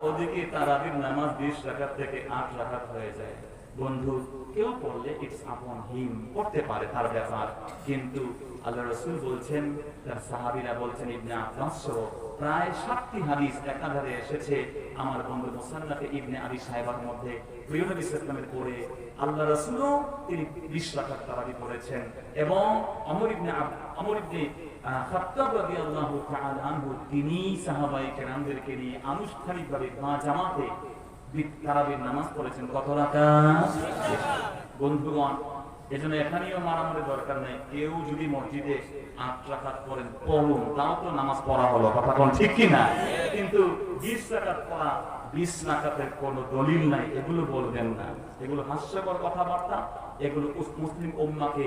ওদিকে তারাবির নামাজ 20 রাকাত থেকে 8 রাকাত হয়ে যায়। বন্ধু, কেউ পড়লে ইটস আপন হিম, পড়তে পারে, তার ব্যাপার। কিন্তু আল্লাহ রাসূল বলছেন, তার সাহাবীরা বলছেন, ইবনে আব্বাস সহ প্রায় 7টি হাদিস একাধারে এসেছে আমার বন্ধু মুসান্নাফে ইবনে আবি শাইবার মধ্যে। প্রিয় নবী সাল্লাল্লাহু আলাইহি ওয়াসাল্লামের পরে আল্লাহ রাসূলও তিনি 20 রাকাত তারাবি পড়েছেন। এবং ওমর ইবনে খাত্তাব রাদিয়াল্লাহু তাআলা আনহু তিনি সাহাবায়ে কেরামদেরকে নিয়ে আনুষ্ঠানিকভাবে জামাতে তারাবির নামাজ পড়েছেন। কত রাকাত? বন্ধুগণ, এজন্য এখানেও মারামারি দরকার নেই। কেউ যদি মসজিদে 8 রাকাত পড়েন, পড়ুন, তাও তো নামাজ পড়া হলো, কথা কোন ঠিক কি না? কিন্তু 20 রাকাত পড়া, 20 রাকাতের কোনো দলিল নাই, এগুলো বলবেন না। এগুলো হাস্যকর কথাবার্তা। এগুলো মুসলিম উম্মাহকে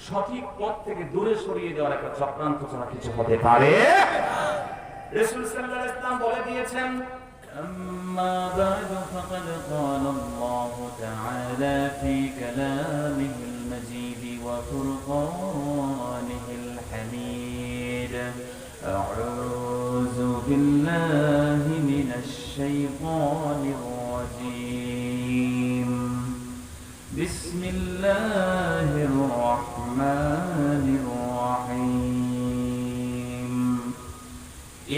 সঠিক পথ থেকে দূরে সরিয়ে দেওয়ার একটা চক্রান্ত ছাড়া কিছু হতে পারে। রাসূল সাল্লাল্লাহু আলাইহি ওয়াসাল্লাম বলে দিয়েছেন, أما بعد فقد قال الله تعالى في كلامه المجيد وفرقانه الحميد أعوذ بالله من الشيطان الرجيم بسم الله الرحمن الرحيم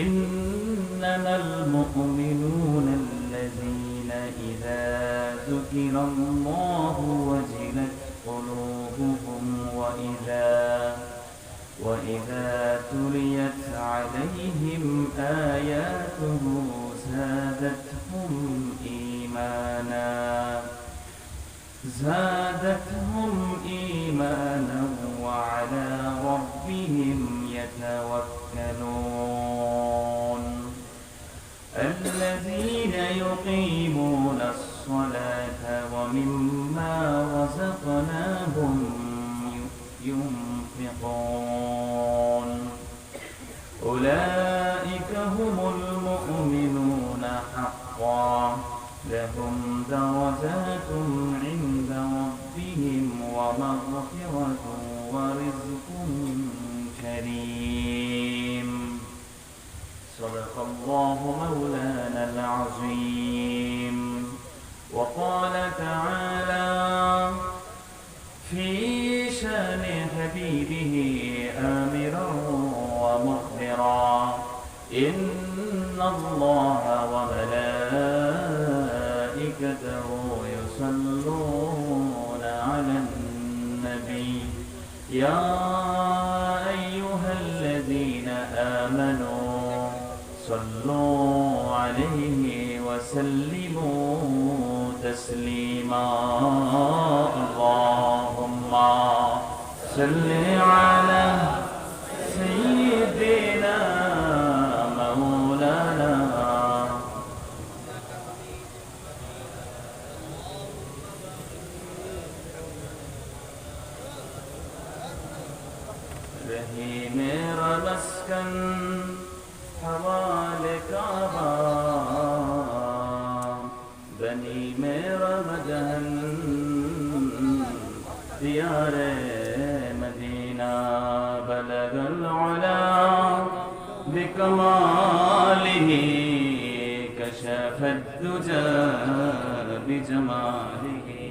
إنما المؤمنون الذين إذا ذكر الله وجلت قلوبهم وإذا تليت عليهم آياته زادتهم إيمانا وعلى ربهم يتوكلون الذين يقيمون الصلاة ومما رزقناهم ينفقون أولئك هم المؤمنون حقا لهم درجات عند ربهم ومغفرة ورزق كريم صدق الله مولانا العظيم وقال تعالى في شان حبيبه آمرا ومخبرا إن الله وملائكته يصلون على النبي يا أيها الذين آمنوا صلوا عليه وسلموا تسليما اللهم صل على سيدنا مولانا रही मेरा मस्कन हवाले काबा बनी मेरा मदहन दियारे मदीना बलगल उला बिकमालिही कशफत दुजा बिजमालिही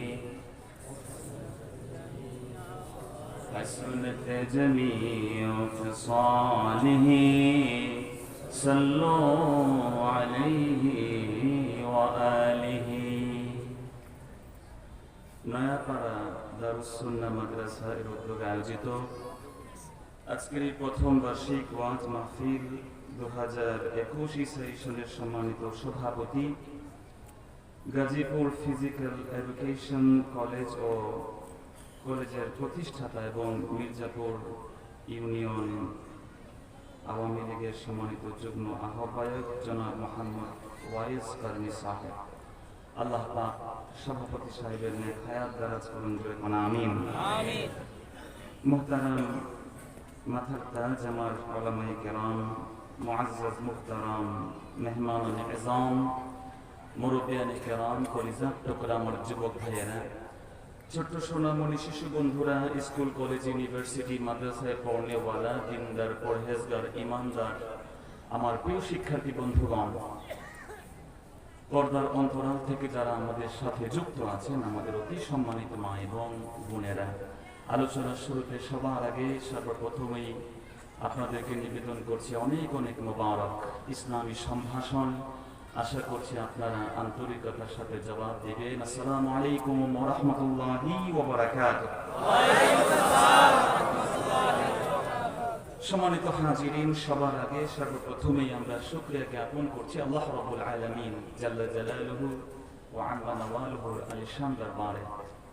हसनत जमीउ खिसालिही सल्लु अलैहि व आलिहि। নয়াপাড়া দারুস সুন্নাহ মাদ্রাসা এর উদ্যোগে আয়োজিত আজকের এই প্রথম বার্ষিক ওয়াজ মাহফিল 2021 সেশনের সম্মানিত সভাপতি গাজীপুর ফিজিক্যাল এডুকেশন কলেজ ও কলেজের প্রতিষ্ঠাতা এবং মির্জাপুর ইউনিয়ন আওয়ামী লীগের সম্মানিত যুগ্ম আহ্বায়ক জনাব মোহাম্মদ ওয়াইস কারমি সাহেব, আল্লাহ পাক সভাপতি সাহেবের নেক হায়াত দারাজ করুন, আমিন। মুহতারাম মাথার তাজ আমার উলামায়ে কেরাম, মুআজ্জাজ মুহতারাম মেহমান ইজাম, মুরব্বিয়ানে কেরাম, কলিজার টুকরা আমার যুবক ভাইয়েরা, ছোট্ট সোনামণি শিশু বন্ধুরা, স্কুল কলেজ ইউনিভার্সিটি মাদ্রাসায় পড়নেওয়ালা দিনদার পরহেজগার ইমানদার আমার প্রিয় শিক্ষার্থী বন্ধুগণ, পর্দার অন্তরাল থেকে যারা আমাদের সাথে যুক্ত আছেন, আমাদের অতি সম্মানিত মা এবং বোনেরা, আলোচনার শুরুতে সবার আগে সর্বপ্রথমেই আপনাদেরকে নিবেদন করছি অনেক অনেক মোবারক ইসলামী সম্ভাষণ। আশা করছি আপনারা আন্তরিকতার সাথে জবাব দেবেন। আসসালামু আলাইকুম ওয়া রাহমাতুল্লাহি ওয়া বারাকাতুহু। সম্মানিত হাজিরিন, সবার আগে সর্বপ্রথমেই আমরা শুকরিয়া জ্ঞাপন করছি আল্লাহ রাব্বুল আলামিন জাল্লা জালালুহু ওয়া আযমা নাওয়ালুহুর আলিশান দরবারে,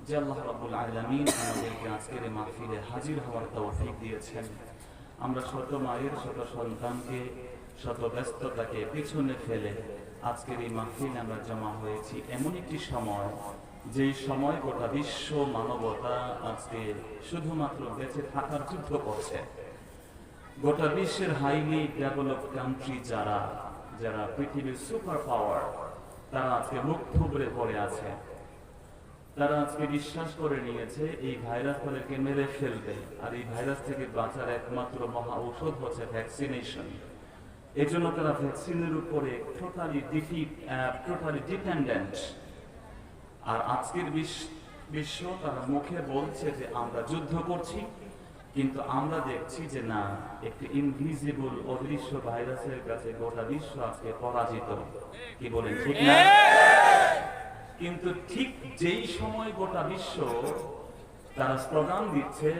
যে আল্লাহ রাব্বুল আলামিন আমাদেরকে আজকের এই মাহফিলে হাজির হওয়ার তৌফিক দিয়েছেন। আমরা শত মায়ের শত সন্তানকে শত ব্যস্ততাকে পিছনে ফেলে আজকের এই মাহফিলে আমরা জমা হয়েছি এমন একটি সময়, যেই সময় গোটা বিশ্ব মানবতা আজকে শুধুমাত্র বেঁচে থাকার যুদ্ধ করছে। গোটা বিশ্বের হাইলি ডেভেলপ কান্ট্রি যারা যারা পৃথিবীর সুপার পাওয়ার, তারা আজকে মুখ থুবড়ে পড়ে আছে। তারা আজকে বিশ্বাস করে নিয়েছে এই ভাইরাস তাদেরকে মেরে ফেলবে, আর এই ভাইরাস থেকে বাঁচার একমাত্র মহা ঔষধ হচ্ছে ভ্যাকসিনেশন। এই জন্য তারা ভ্যাকসিনের উপরে টোটালি ডিপেন্ডেন্ট। আর আজকের বিশ্ব তারা মুখে বলছে যে আমরা যুদ্ধ করছি, কিন্তু আমরা দেখছি যে না, একটি ইনভিজিবল অদৃশ্য ভাইরাসের কাছে গোটা বিশ্ব আজকে পরাজিত। কি বলেন, ঠিক না? কিন্তু ঠিক যেই সময় গোটা বিশ্ব তারা স্লোগান দিচ্ছে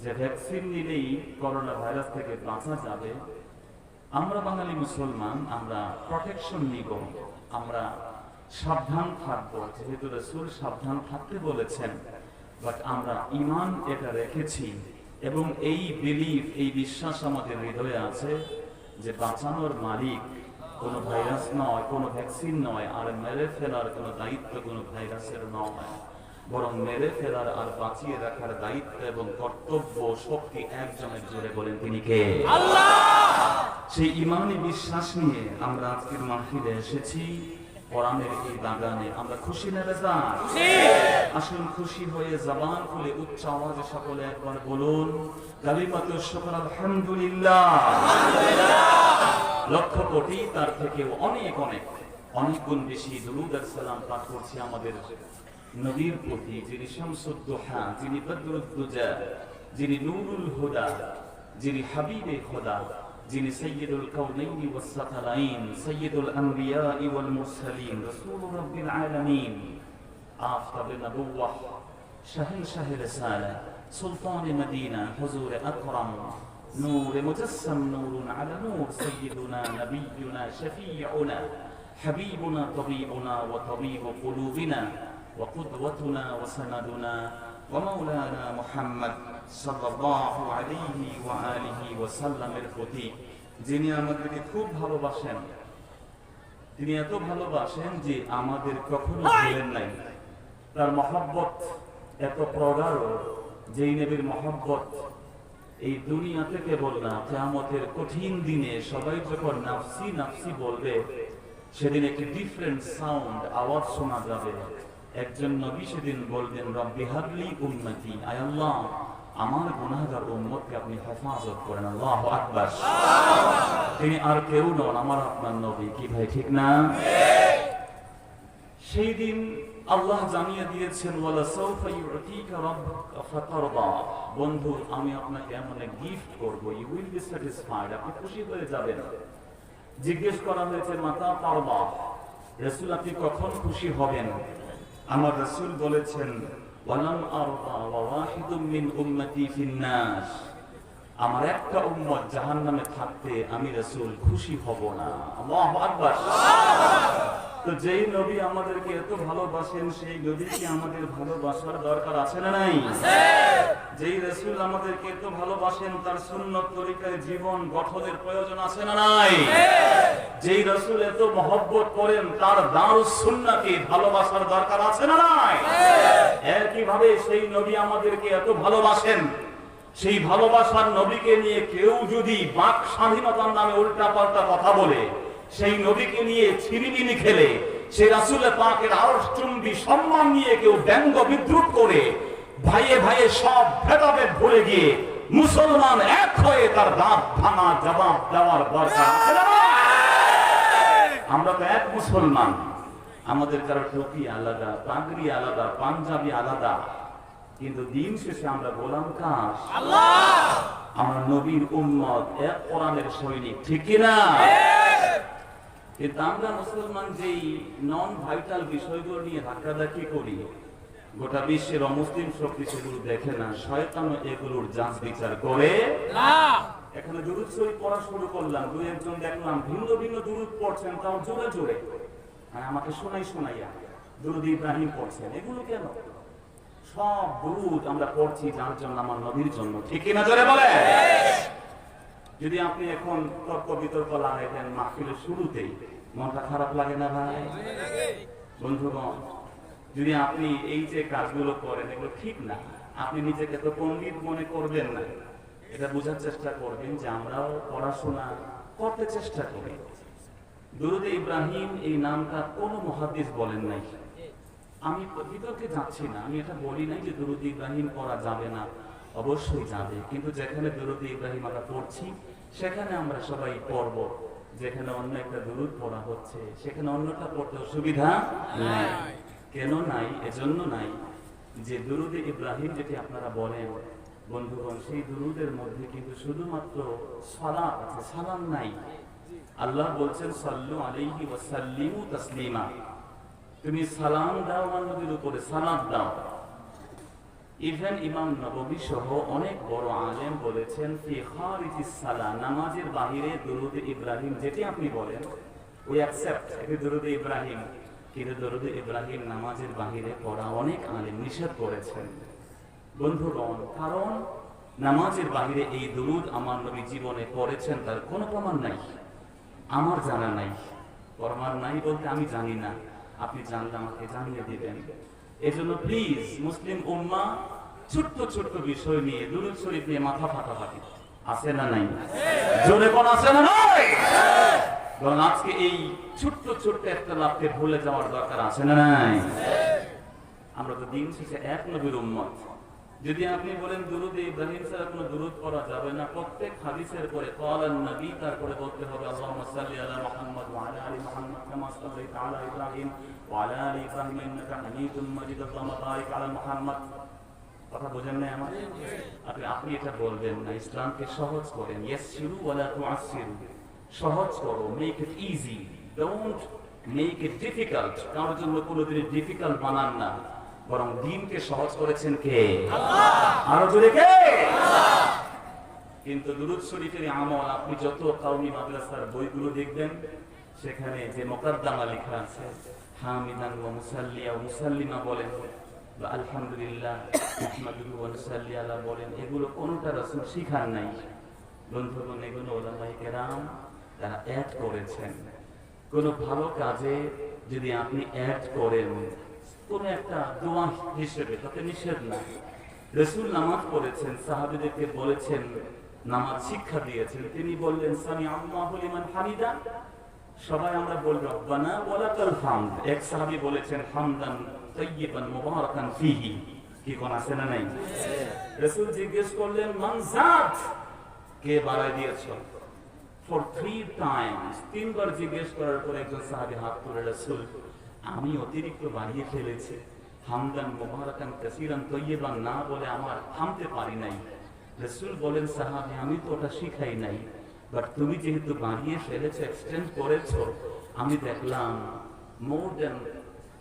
যে ভ্যাকসিন নিলেই করোনা ভাইরাস থেকে বাঁচা যাবে, আমরা বাঙালি মুসলমান আমরা প্রটেকশন নিব, আমরা সাবধান থাকবো, যেহেতু রাসূল সাবধান থাকতে বলেছেন। বাট আমরা ঈমান এটা রেখেছি এবং এই বিলিফ, এই বিশ্বাস আমাদের হৃদয়ে আছে যে বাঁচানোর মালিক কোনো ভাইরাস নয়, কোনো ভ্যাকসিন নয়, আর মেরে ফেলার কোনো দায়িত্ব কোনো ভাইরাসের নয়, বরং মেরে ফেলার আর বাঁচিয়ে রাখার দায়িত্ব এবং কর্তব্য শক্তি একজনের। জোরে বলেন তিনি কে? আল্লাহ। সেই ঈমানি বিশ্বাস নিয়ে আমরা আজকের মাহফিলে এসেছি। কোরআনের এই বাগানে আমরা খুশি না বেজার? আসুন খুশি হয়ে জবান খুলে উচ্চ আওয়াজে সকলে একবার বলুন কালিমাতুশ শুকর আলহামদুলিল্লাহ। লক্ষ কোটি তার থেকে অনেক অনেক অনেক গুণ বেশি দুরূদ আর সালাম পাঠ করছি আমাদের নবীর প্রতি, যিনি শামসুদ দুহা, যিনি বদরুদ দুজা, যিনি নূরুল হুদা, যিনি হাবিবে খোদা, যিনি সাইয়্যিদুল কাউনাইনি ওয়াস সাকালাইন, সাইয়্যিদুল আম্বিয়াই ওয়াল মুরসালিন, রাসূলুর রাব্বিল আলামিন, আফতাবে নবুওয়াহ, শাহেনশাহে রিসালা, সুলতানে মদিনা, হুজুর আকরাম, নূর মুজাসসাম, নূরুন আলা নূর, সাইয়্যিদুনা নবিয়্যুনা শাফিউনা, হাবিবুনা তাবিবুনা ওয়া তাবিবু কুলুবিনা ওয়া কুদওয়াতুনা ওয়া সানাদুনা ওয়া মাওলানা মুহাম্মদ সাল্লাল্লাহু আলাইহি ওয়া আলিহি ওয়া সাল্লামের প্রতি, যিনি আমাদেরকে খুব ভালোবাসেন। তিনি এত ভালোবাসেন যে আমাদের কখনো ভুলেন নাই। তার মহব্বত এত প্রগাঢ়, যেই নবীর মহব্বত এই দুনিয়াতে কেবল না, কিয়ামতের কঠিন দিনে সবাই যখন নাফসি নাফসি বলবে, সেদিন একটি ডিফারেন্ট সাউন্ড, আওয়াজ শোনা যাবে। একজন নবী সেদিন বলবেন রব্বি হাবলি উম্মতি, আয় আল্লাহ আমার গুনাহগার উম্মতকে আপনি হেফাজত করেন। আল্লাহু আকবার। তিনি আর কেউ নন, আমার আপনার নবী। কি ভাই ঠিক না? সেই দিন আল্লাহ জানিয়ে দিয়েছেন ওয়ালা সাউফা ইউতিকা রাব্বুকা ফাতারদা, বন্ধু আমি আপনাকে এমন এক গিফট করব, ইউ উইল বি স্যাটিসফাইড, আপনি খুশি হয়ে যাবেন। জিজ্ঞেস করা হয়েছে মাতা তারদা, রাসূল আপনি কখন খুশি হবেন? আমার রাসূল বলেছেন ওয়ালাম আরদা ওয়া ওয়াহিদুম মিন উম্মতি ফিন নাস, আমার একটা উম্মত জাহান্নামে থাকতে আমি রাসূল খুশি হব না। আল্লাহু আকবার। তো যেই নবী আমাদেরকে এত ভালোবাসেন, সেই নবীকে আমাদের ভালোবাসার দরকার আছে না নাই? যেই রাসূল আমাদেরকে এত ভালোবাসেন, তার সুন্নত তরিকায় জীবন গঠনের প্রয়োজন আছে না নাই? যেই রাসূল এত মহব্বত করেন, তার দারুস সুন্নাহকে ভালোবাসার দরকার আছে না নাই? একই ভাবে সেই নবী আমাদেরকে এত ভালোবাসেন, সেই ভালোবাসার নবীকে নিয়ে কেউ যদি বাক স্বাধীনতার নামে উল্টাপাল্টা কথা বলে, সেই নবীকে নিয়ে ছিনিমিনি খেলে, সেই রাসূল পাকের আরশচুম্বী সম্মান নিয়ে কেউ ব্যঙ্গ বিদ্রুপ করে, ভাইয়ে ভাইয়ে সব ভেদাভেদ ভুলে গিয়ে মুসলমান এক হয়ে তার দাঁত ভাঙা জবাব দেওয়ার দরকার আছে না? আমরা তো এক মুসলমান, আমাদের কারো টুপি আলাদা, পাগড়ি আলাদা, পাঞ্জাবি আলাদা, কিন্তু দিন শেষে আমরা গোলাম কার? আল্লাহ। আমরা নবীর উম্মত, এক কোরআনের সৈনিক, ঠিক কিনা? কিন্তু আমরা মুসলমান যেই নন ভাইটাল বিষয়গুলো নিয়ে ধাক্কাধাক্কি করি, গোটা বিশ্বের অমুসলিম শক্তি সেগুলো দেখে না, শয়তানও এগুলোর যাচ বিচার করে না। এখানে দুরূদ শরীফ পড়া শুরু করলাম, দুই একজন দেখলাম ভিন্ন ভিন্ন দুরূদ পড়ছেন, তাও জোরে জোরে, মানে আমাকে শোনাইয়া দুরূদ ইব্রাহিম পড়ছেন। এগুলো কেন? সব দুরূদ আমরা পড়ছি যার জন্য? আমার নবীর জন্য, ঠিক কিনা জোরে বলে? যদি আপনি এখন তর্ক বিতর্ক লাগাইতেন মাহফিলের শুরুতেই, মনটা খারাপ লাগে না ভাই? বন্ধুগণ, যদি আপনি এই যে কাজগুলো করেন এগুলো ঠিক না, আপনি নিজেকে তো পণ্ডিত মনে করবেন না, এটা বোঝার চেষ্টা করবেন যে আমরাও পড়াশোনা করতে চেষ্টা করি। দুরূদে ইব্রাহিম এই নামটা কোন মুহাদ্দিস বলেন নাই। আমি বিতর্কে যাচ্ছি না, আমি এটা বলি নাই যে দুরূদে ইব্রাহিম পড়া যাবে না, অবশ্যই যাবে, কিন্তু যেখানে দুরূদে ইব্রাহিম আমরা পড়ছি সেখানে আমরা সবাই পড়ব। যেখানে অন্য একটা দুরূদ পড়া হচ্ছে সেখানে অন্যটা পড়তে অসুবিধা নাই। কেন নাই? এজন্য নাই যে দুরূদে ইব্রাহিম যেটি আপনারা বলেন বন্ধুগণ, সেই দুরূদের মধ্যে কিন্তু শুধুমাত্র সালাত আছে, সালাম নাই। আল্লাহ বলছেন সাল্লু আলাইহি ওয়া সাল্লিমু তাসলিমা, তুমি সালাম দাও আমার নবীর উপরে, সালাত দাও। ইভেন ইমাম নববী সহ অনেক বড় আলেম বলেছেন ফি খারিজিস সালাহ, নামাজের বাহিরে দুরূদে ইব্রাহিম যেটি আপনি বলেন উই অ্যাকসেপ্ট, এটি দুরূদে ইব্রাহিম, কিন্তু দুরূদে ইব্রাহিম নামাজের বাহিরে পড়া অনেক আলেম নিষেধ করেছেন বন্ধুগণ। কারণ নামাজের বাহিরে এই দুরূদ আমার নবী জীবনে পড়েছেন তার কোনো প্রমাণ নাই, আমার জানা নাই। প্রমাণ নাই বলতে আমি জানি না, আপনি জানলে আমাকে জানিয়ে দিবেন। এজন্য প্লিজ মুসলিম উম্মাহ ছোট্ট ছোট্ট বিষয় নিয়ে দুরূদ শরীফ নিয়ে মাথা ফাটাফাটি আছে না নাই? জোরে কোন আছে না নাই? কারণ আজকে এই ছোট্ট ছোট্ট একটা লাভকে ভুলে যাওয়ার দরকার আছে না নাই? আমরা তো দিন শেষে এক নবীর উম্মত। যদি আপনি বলেন দুরূদে ইব্রাহিম ছাড়া কোনো দুরূদ পড়া যাবে না, প্রত্যেক হাদিসের পরে ক্বালান নবী, তারপরে বলতে হবে আল্লাহুম্মা সাল্লি আলা মুহাম্মদ ওয়া আলা আলি মুহাম্মদ কামা সাল্লাইতা আলা ইব্রাহিম ওয়া আলা আলি ইব্রাহিম ইন্নাকা হামিদুম মাজিদ, আল্লাহুম্মা বারিক আলা মুহাম্মদ। কথা বুঝেন না আমার? আপনি এটা বলবেন না। ইসলামকে সহজ করেন, ইয়াসসিরু ওয়া লা তুআসসিরু, সহজ করো, make it easy, don't make it difficult. কারোর জন্য কোনোদিন ডিফিকাল্ট বানান না, বরং দ্বীনকে সহজ করেছেন কে? আল্লাহ। আরো জোরে কে? আল্লাহ। কিন্তু দুরূদ শরীফের আমল আপনি যত কওমি মাদ্রাসার বইগুলো দেখবেন সেখানে যে মুকদ্দমা লেখা আছে হামিদান ওয়া মুসাল্লিয়া ওয়া মুসাল্লিমা বলেন, বা আলহামদুলিল্লাহ মুহাম্মাদুহু ওয়া নুসাল্লি আলা বলেন, এগুলো কোনটা রাসূল শিখান নাই। বন্ধুগণ, এগুলো উলামায়ে কেরাম তারা অ্যাড করেছেন। কোন ভালো কাজে যদি আপনি অ্যাড করেন কোন একটা দোয়া হিসেবে, তাতে নিষেধ নাই। রাসূল নামাজ পড়েছেন, সাহাবীদেরকে বলেছেন, নামাজ শিক্ষা দিয়েছেন, তিনি বললেন সামি আল্লাহু লিমান হামিদা, সবাই আমরা বলব রব্বানা ওয়া লাকাল হামদ। এক সাহাবী বলেছেন হামদান তাইয়িবান মুবারাকান ফিহি, কি কোন আছে না নাই? রাসূল জিজ্ঞেস করলেন মান জাত, কে বাড়ায় দিয়েছো? ফর 3 টাইমস, তিনবার জিজ্ঞেস করার পর একজন সাহাবী হাত তুলে, রাসূল আমি অতিরিক্ত বাড়িয়ে ফেলেছি, হামদান মুবারাকান কাসীরান তাইয়িবান না বলে আমার থামতে পারি নাই। রাসূল বলেন সাহাবী আমি তো ওটা শিখাই নাই, বাট তুমি যেহেতু বাড়িয়ে ফেলেছো, এক্সটেন্ড করেছো, আমি দেখলাম মোর দেন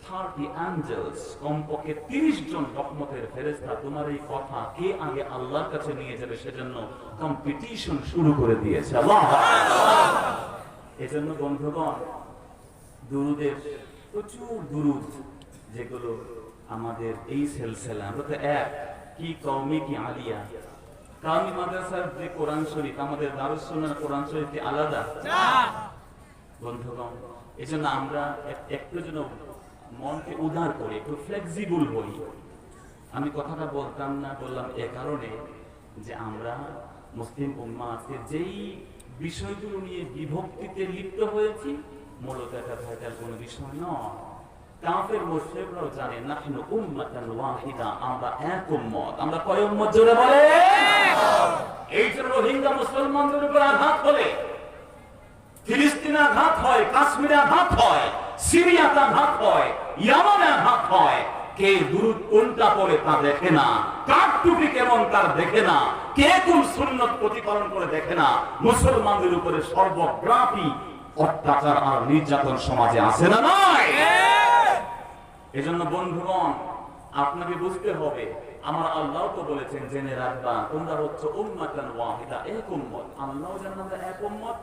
30 অ্যাঞ্জেলস, কমপক্ষে 30 জন রহমতের ফেরেশতা তোমার এই কথা কে আগে আল্লাহর কাছে নিয়ে যাবে সেজন্য কম্পিটিশন শুরু করে দিয়েছে। আল্লাহ। এজন্য বন্ধুগণ, দুরূদের প্রচুর দুরূদ যেগুলো আমাদের এই সিলসিলা, আমরা তো এক কি কওমি কি আলিয়া, কওমি মাদ্রাসার যে কোরআন শরীফ আমাদের দারুস সুন্নাহ কোরআন শরীফ কি আলাদা না বন্ধুগণ? এজন্য আমরা একটু যেন মনকে উদার করি, একটু ফ্লেক্সিবল হই। আমি কথাটা বলতাম না, বললাম এ কারণে যে আমরা মুসলিম উম্মাহ আজকে যেই বিষয়গুলো নিয়ে বিভক্তিতে লিপ্ত হয়েছি মূলত এটা ভাইটাল কোনো বিষয় নয়। কাফের মুশরিকরাও জানে নাহনু উম্মাতান ওয়াহিদা, আমরা এক উম্মত। আমরা কয় উম্মত জোরে বলে? এই যে রোহিঙ্গা মুসলমানদের উপর আঘাত হলে, ফিলিস্তিন ফিলিস্তিনে আঘাত হয়, কাশ্মীরে আঘাত হয়, সিরিয়াতে আঘাত হয়, ইয়ামানে আঘাত হয়, কে দুরূদ কোনটা পড়ে তা দেখে না, কার টুপি কেমন তার দেখে না, কে কোন সুন্নত প্রতিপালন করে দেখে না। মুসলমানদের উপরে সর্বব্যাপী অত্যাচার আর নির্যাতন সমাজে আছে না নাই? এজন্য বন্ধুগণ, আপনাকে বুঝতে হবে, আমার আল্লাহ তো বলেছেন জেনে রাখবা তোমরা হচ্ছে উম্মাতান ওয়াহিদা, এক উম্মত। আল্লাহ জানেন আমরা এক উম্মত,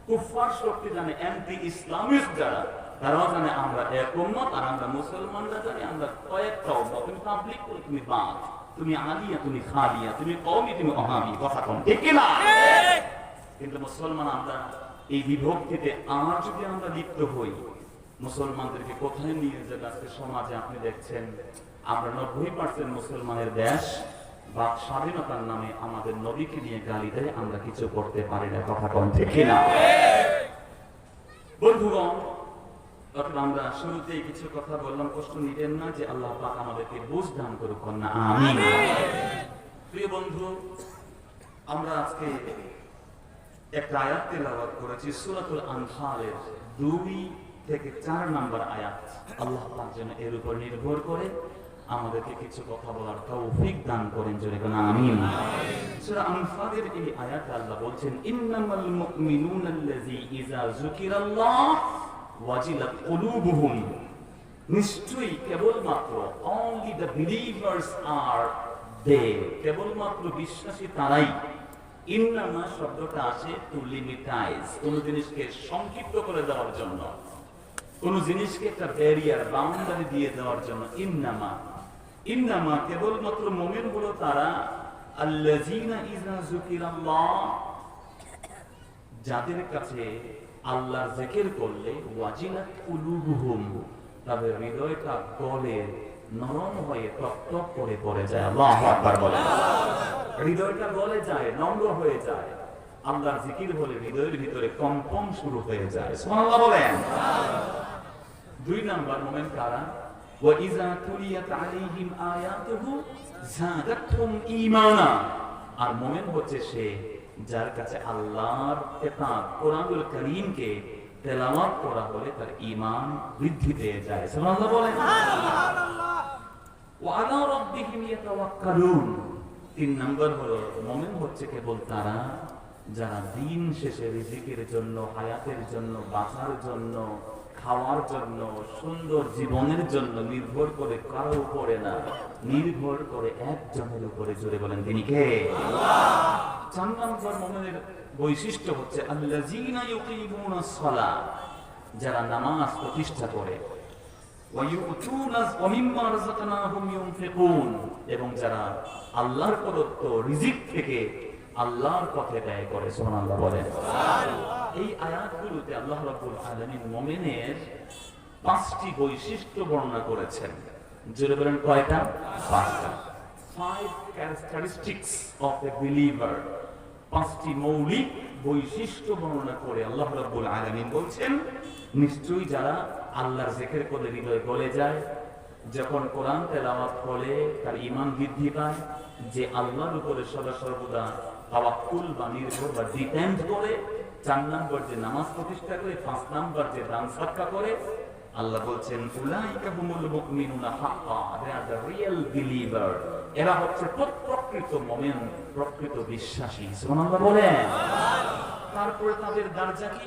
কুফার শক্তি জানে, অ্যান্টি ইসলামিস্ট যারা, তারাও জানে আমরা এক উম্মত, আর আমরা মুসলমানরা জানি আমরা কয়েকটা উম্মত। তুমি তাবলীগ করো, তুমি বাদ, তুমি আলিয়া, তুমি খালিয়া, তুমি কওমি, তুমি ওহাবি, কথা কম ঠিক কি না? কিন্তু মুসলমান আমরা এই বিভক্তিতে আর যদি আমরা লিপ্ত হই, মুসলমানদেরকে কোথায় নিয়ে যাবে আজকে সমাজে? আপনি দেখছেন আমরা 90% মুসলমানের দেশ, বাক স্বাধীনতার নামে আমাদের নবীকে নিয়ে গালি দেয়, আমরা কিছু করতে পারি না, কথা কম ঠিক না? বন্ধুগণ, আমরা শুরুতেই কিছু কথা বললাম, কষ্ট নিতেন না, যে আল্লাহ পাক আমাদেরকে বুঝ দান করুক না, আমিন। প্রিয় বন্ধু, আমরা আজকে একটা আয়াত তেলাওয়াত করেছি সূরাতুল আনফালের 2 থেকে 4 নম্বর আয়াত। আল্লাহ পাক যেন এর উপর নির্ভর করে আমাদেরকে কিছু কথা বলার তৌফিক দান করেন, জোরে বলেন আমিন। সূরা আনফালের এই আয়াতে আল্লাহ বলছেন, ইন্নামাল মুমিনুনা আল্লাযী ইযা যুকিরাল্লাহ ওয়াজিলাত কুলুবুহুম, নিশ্চয়ই কেবলমাত্র, only the believers are they, কেবলমাত্র বিশ্বাসী তারাই। ইন্নামা শব্দটা আসে টু লিমিটাইজ, কোন জিনিসকে সংক্ষিপ্ত করে দেওয়ার জন্য, কোন জিনিসকে একটা ব্যারিয়ার, বাউন্ডারি দিয়ে দেওয়ার জন্য। ইন্নামা, ইন্নামা কেবলমাত্র মুমিন হলো তারা, আল্লাযীনা ইযা যুকিরাল্লাহ, যাদের কাছে আল্লাহর জিকির করলে ওয়াজিলাত কুলুবুহুম, তাদের হৃদয়টা গলে নরম হয়ে টকটক করে পড়ে যায়। আল্লাহু আকবার বলেন। হৃদয়টা গলে যায়, নম্র হয়ে যায়। আল্লাহর জিকির হলে হৃদয়ের ভিতরে কম্পন শুরু হয়ে যায়। সুবহানাল্লাহ বলেন। 2 নাম্বার মুমিন কারা? ওয়া ইযা তুলিয়াত আলাইহিম আয়াতুহু যাদাতহুম ঈমানা। আর মুমিন হচ্ছে সে যার কাছে আল্লাহর কিতাব কোরআনুল কারীমকে তেলাওয়াত করা হলে তার ঈমান বৃদ্ধি পেয়ে যায়। সুবহানাল্লাহ বলেন। সুবহানাল্লাহ। ওয়া আলা রাব্বিহিম ইয়াতাওয়াক্কালুন। 3 নাম্বার হলো মুমিন হচ্ছে কেবল তারা যারা দিন শেষে রিজিকের জন্য, হায়াতের জন্য, বাঁচার জন্য, খাওয়ার জন্য, সুন্দর জীবনের জন্য নির্ভর করে কারো উপরে না, নির্ভর করে একজনের উপরে। জোরে বলেন তিনি কে? আল্লাহ। 4 নম্বর মুমিনের বৈশিষ্ট্য হচ্ছে আল্লাযীনা ইউকিমুনাস সালাহ, যারা নামাজ প্রতিষ্ঠা করে, ওয়া ইউতুনা ওয়া মিম্মা রাযাকনাহুম ইউনফিকুন, এবং যারা আল্লাহর প্রদত্ত রিজিক থেকে আল্লাহর পথে ব্যয় করে। সুবহানাল্লাহ বলেন। এই আয়াতগুলোতে আল্লাহ রাব্বুল আলামিন মুমিনের 5টি বৈশিষ্ট্য বর্ণনা করেছেন। জোরে বলেন কয়টা? 5টা। 5 characteristics of a believer, 5টি মৌলিক বৈশিষ্ট্য বর্ণনা করে আল্লাহ রাব্বুল আলামিন বলছেন, নিশ্চয়ই যারা আল্লাহর জিকির করলে হৃদয় গলে যায়, যখন কোরআন তেলাওয়াত করে তার ঈমান বৃদ্ধি পায়, যে আল্লাহর উপরে সদা সর্বদা তাওয়াক্কুল বা নির্ভর বা ডিপেন্ড করে, 4 নম্বর যে নামাজ প্রতিষ্ঠা করে, 5 নম্বর যে দান সদকা করে। আল্লাহ বলছেন উলাইকা হুমুল মুমিনুনা হাক্কা, দে আর দ্য রিয়েল বিলিভার। এরা হচ্ছে প্রকৃত মুমিন, প্রকৃত বিশ্বাসী। সুবহানাল্লাহ বলেন। তারপরে তাদের দরজা কি,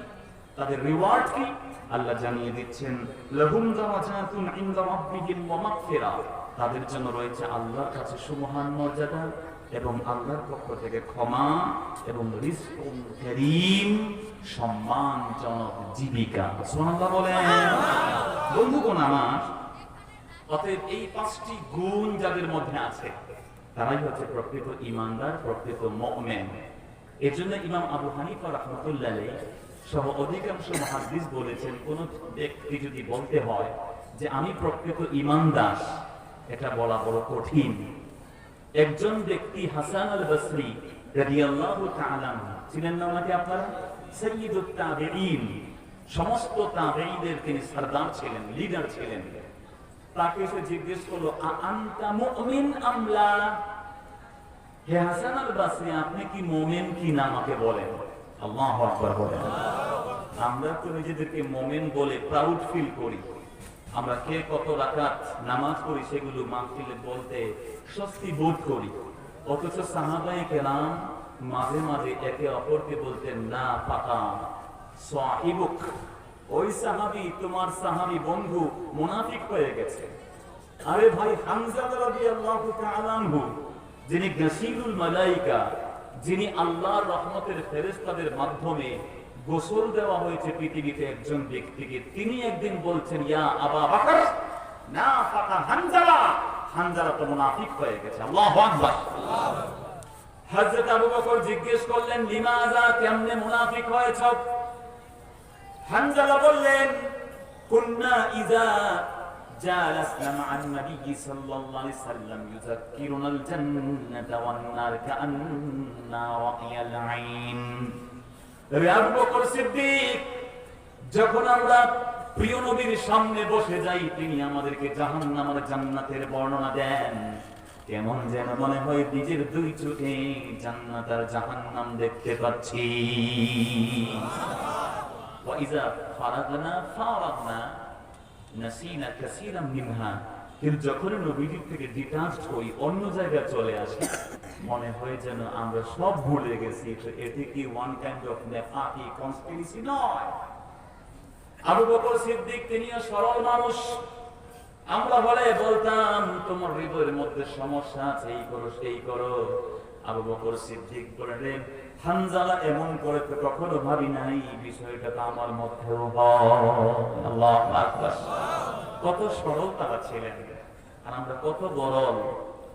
তাদের রিওয়ার্ড কি? আল্লাহ জানিয়ে দিচ্ছেন লাহুম দারাজাতুন ইনদা রাব্বিহিম ওয়া মাগফিরা, তাদের জন্য রয়েছে আল্লাহর কাছে সুমহান মর্যাদা এবং আল্লাহর পক্ষ থেকে ক্ষমা এবং রিজকুন কারীম, সম্মানজনক জীবিকা। সুবহানাল্লাহ বলেন। বন্ধুগণ আমার, অতএব এই 5টি গুণ যাদের মধ্যে আছে তারাই হচ্ছে প্রকৃত ঈমানদার, প্রকৃত মুমিন। এজন্য ইমাম আবু হানিফা রাহমাতুল্লাহ আলাইহি সহ অধিকাংশ মুহাদ্দিস বলেছেন, কোন ব্যক্তি যদি বলতে হয় যে আমি প্রকৃত ঈমানদার, এটা বলা বড় কঠিন। একজন ব্যক্তি হাসান আল বসরি রাদিয়াল্লাহু তাআলা আনহু ছিলেন না নাকি আপনারা? সাইয়্যিদুত তাবিঈন, সমস্ত তাবিঈদের তিনি সরদার ছিলেন, লিডার ছিলেন। তাকে এসে জিজ্ঞেস করলো, আনতা মুমিন আম লা? হে হাসান আল বসরি, আপনি কি মুমিন কি না আমাকে বলেন। আল্লাহু আকবার বলেন। আমরা তো নিজেদেরকে মুমিন বলে প্রাউড ফিল করি, আমরা কে কত রাকাত নামাজ পড়ি সেগুলো মাহফিলে বলতে স্বস্তি বোধ করি, অথচ সাহাবায়ে কেরাম মাঝে মাঝে একে অপরকে বলতেন না ফাকা সাহিবুক, ওই সাহাবী তোমার সাহাবী বন্ধু মুনাফিক হয়ে গেছে। আরে ভাই হামজা রাদিয়াল্লাহু তাআলা আনহু, যিনি গাসিলুল মালাইকা, যিনি আল্লাহর রহমতের ফেরেশতাদের মাধ্যমে গোসল দেওয়া হয়েছে পৃথিবীতে একজন ব্যক্তিকে, তিনি একদিন বলছেন ইয়া আবা বকর না ফাকা হানজালা, হানজালা তো মুনাফিক হয়ে গেছে। আল্লাহু আকবার। হযরত আবু বকর জিজ্ঞেস করলেন লিমাযা, কেমনে মুনাফিক হয়েছ? হানজালা বললেন কুন্না ইযা জালাসনা মা'আন নবী সাল্লাল্লাহু আলাইহি ওয়াসাল্লাম ইউযাক্কিরুনাল জান্নাতা ওয়ান নার কাআন্না রা'য়াল আইন। আবু বকর সিদ্দিক, যখন আমরা প্রিয় নবীর সামনে বসে যাই তিনি আমাদেরকে জাহান্নাম আর জান্নাতের বর্ণনা দেন, কেমন যেন মনে হয় নিজের দুই চোখে জান্নাত আর জাহান্নাম দেখতে পাচ্ছি। ওয়া ইযা ফারাগনা নাসিনা কাসীরাম মিনহা, কিন্তু যখন নবীর থেকে ডিটাচড হই, অন্য জায়গায় চলে আসি, মনে হয় যেন আমরা সব ভুলে গেছি। তো এটি কি ওয়ান কাইন্ড অফ নেফাকি কনস্পিরেসি নয়? আবু বকর সিদ্দিক তিনিও সরল মানুষ, আমরা বলে বলতাম তোমার হৃদয়ের মধ্যে সমস্যা আছে, এই করো সেই করো। আবু বকর সিদ্দিক বললেন হানজালা এমন করে তো কখনো ভাবি নাই, বিষয়টা তো আমার মধ্যেও হয়। আল্লাহু আকবার। কত সরল তারা ছিলেন, আর আমরা কত গরল।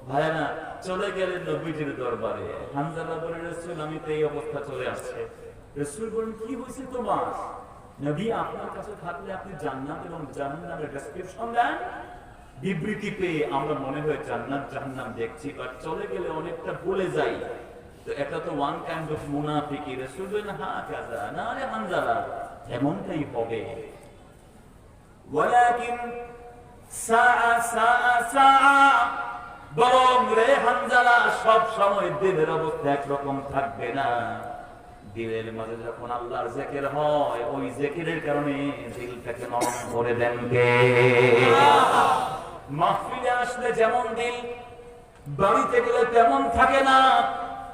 ভাইরা চলে গেলেন নবীজির দরবারে, হানজালা বলে রাসূল আমি তো এই অবস্থা চলে আসছে। রাসূল বলেন কি হয়েছে তোমার? নবী আপনার কাছে থাকলে আপনি জান্নাত এবং জাহান্নামের ডেসক্রিপশন দেন। বিবৃতি পেয়ে আমরা মনে হয় জান্নাত জাহান্নাম দেখছি, বাট চলে গেলে অনেকটা ভুলে যাই। তো এটা তো ওয়ান কাইন্ড অফ মুনাফিকি। রাসূল বলেন হ্যাঁ কাজা না রে হানজালা, এমনটাই হবে। ওয়ালাকিন সাআ সাআ সাআ, বরং রে হানজালা সব সময় দিলের অবস্থা একরকম থাকবে না। দিলের মাঝে যখন আল্লাহর জিকির হয়, ওই জিকিরের কারণে দিলটাকে নরম করে দেন কে? মাহফিলে আসলে যেমন দিল, বাড়িতে গেলে তেমন থাকে না।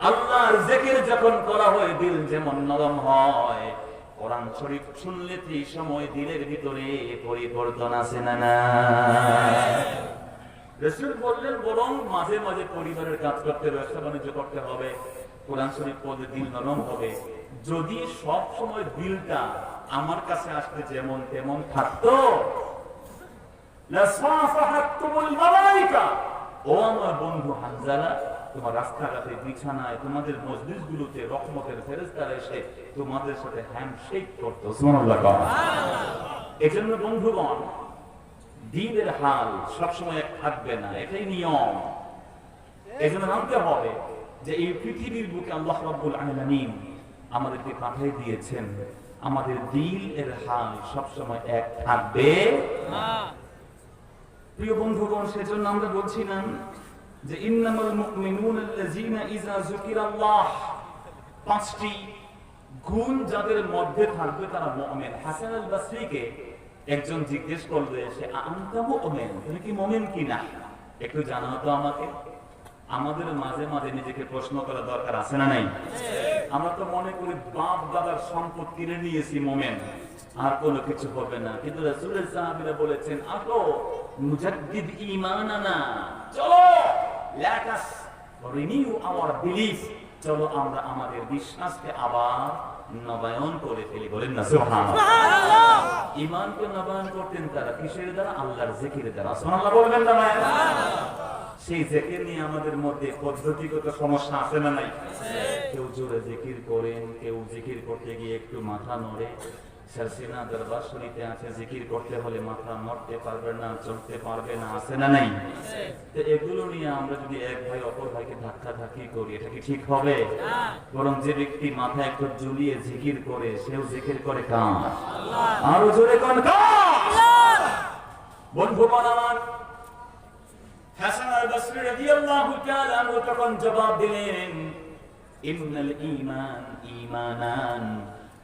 আল্লাহর জিকির যখন করা হয় দিল যেমন নরম হয়। কোরআন শরীফ শুনলে এই সময় দিলের ভিতরে পরিবর্তন আসে না না? রাসূল বললেন বরং মাঝে মাঝে পরিবারের কাজ করতে, ব্যবসা বাণিজ্য করতে হবে, কোরআন শরীফ পড়লে দিল নরম হবে। যদি সব সময় দিলটা আমার কাছে আসলে যেমন তেমন থাকতো, লাসাফাহাতুল মালায়েকা, ও আমার বন্ধু হানজালা, তোমার রাস্তাঘাটে বিছানায় তোমাদের মজলিসগুলোতে রহমতের ফেরেশতারা এসে তোমাদের সাথে হ্যান্ডশেক করতো। সুবহানাল্লাহ। এজন্য বন্ধুগণ, দিনের হাল সবসময় এক থাকবে না, এটাই নিয়ম। এজন্য জানতে হবে যে এই পৃথিবীর বুকে আল্লাহ রাব্বুল আলামিন আমাদেরকে পাঠিয়ে দিয়েছেন, আমাদের দিল এর হাল সবসময় এক থাকবে না। প্রিয় বন্ধুগণ, সেজন্য আমরা বলছিলাম যে ইন্নামাল মুমিনুনা আল্লাযীনা ইযা যুকিরাল্লাহ, পাঁচটি গুণ যাদের মধ্যে থাকবে তারা মুমিন। হাসান আল বসরিকে একজন জিজ্ঞেস করলে সে আনতা মুমিন, তুমি কি মুমিন কিনা একটু জানাও তো আমাকে। আমাদের মাঝে মাঝে নিজেকে প্রশ্ন করা দরকার আছে না নাই? আমরা তো মনে করি বাপ দাদার সম্পদ কিনে নিয়েছি মুমিন, আর কোনো কিছু হবে না। কিন্তু রাসূলের সাহাবীরা বলেছেন আসো মুজাদ্দিদ ঈমানানা, চলো let us renew our belief, চলো আমরা আমাদের বিশ্বাসকে আবার নবায়ন করে ফেলি। বলেন না সুবহানাল্লাহ। ঈমানকে নবায়ন করতেন তারা কিসের দ্বারা? আল্লাহর জিকিরের দ্বারা। সুবহানাল্লাহ বলবেন না ভাই? সেই জিকির নিয়ে আমাদের মধ্যে পদ্ধতিগত সমস্যা আছে না নাই? কেউ জোরে জিকির করেন, কেউ জিকির করতে গিয়ে একটু মাথা নড়ে। সারসিনা দরবার শরীফে আছে জিকির করতে হলে মাথা নড়তে পারবে না, চলতে পারবে না, আছে না নাই? তো এগুলো নিয়ে আমরা যদি এক ভাই অপর ভাইকে ধাক্কা ধাক্কি করি, এটা কি ঠিক হবে? বরং যে ব্যক্তি মাথা একটু ঝুলিয়ে জিকির করে সেও জিকির করে কার? আরো জোরে কোন কার? বন্ধুগণ আমার, হাসান আল বসরি রাদিয়াল্লাহু তাআলা আনহু তখন জবাব দিলেন ইন্নাল ঈমান ঈমানান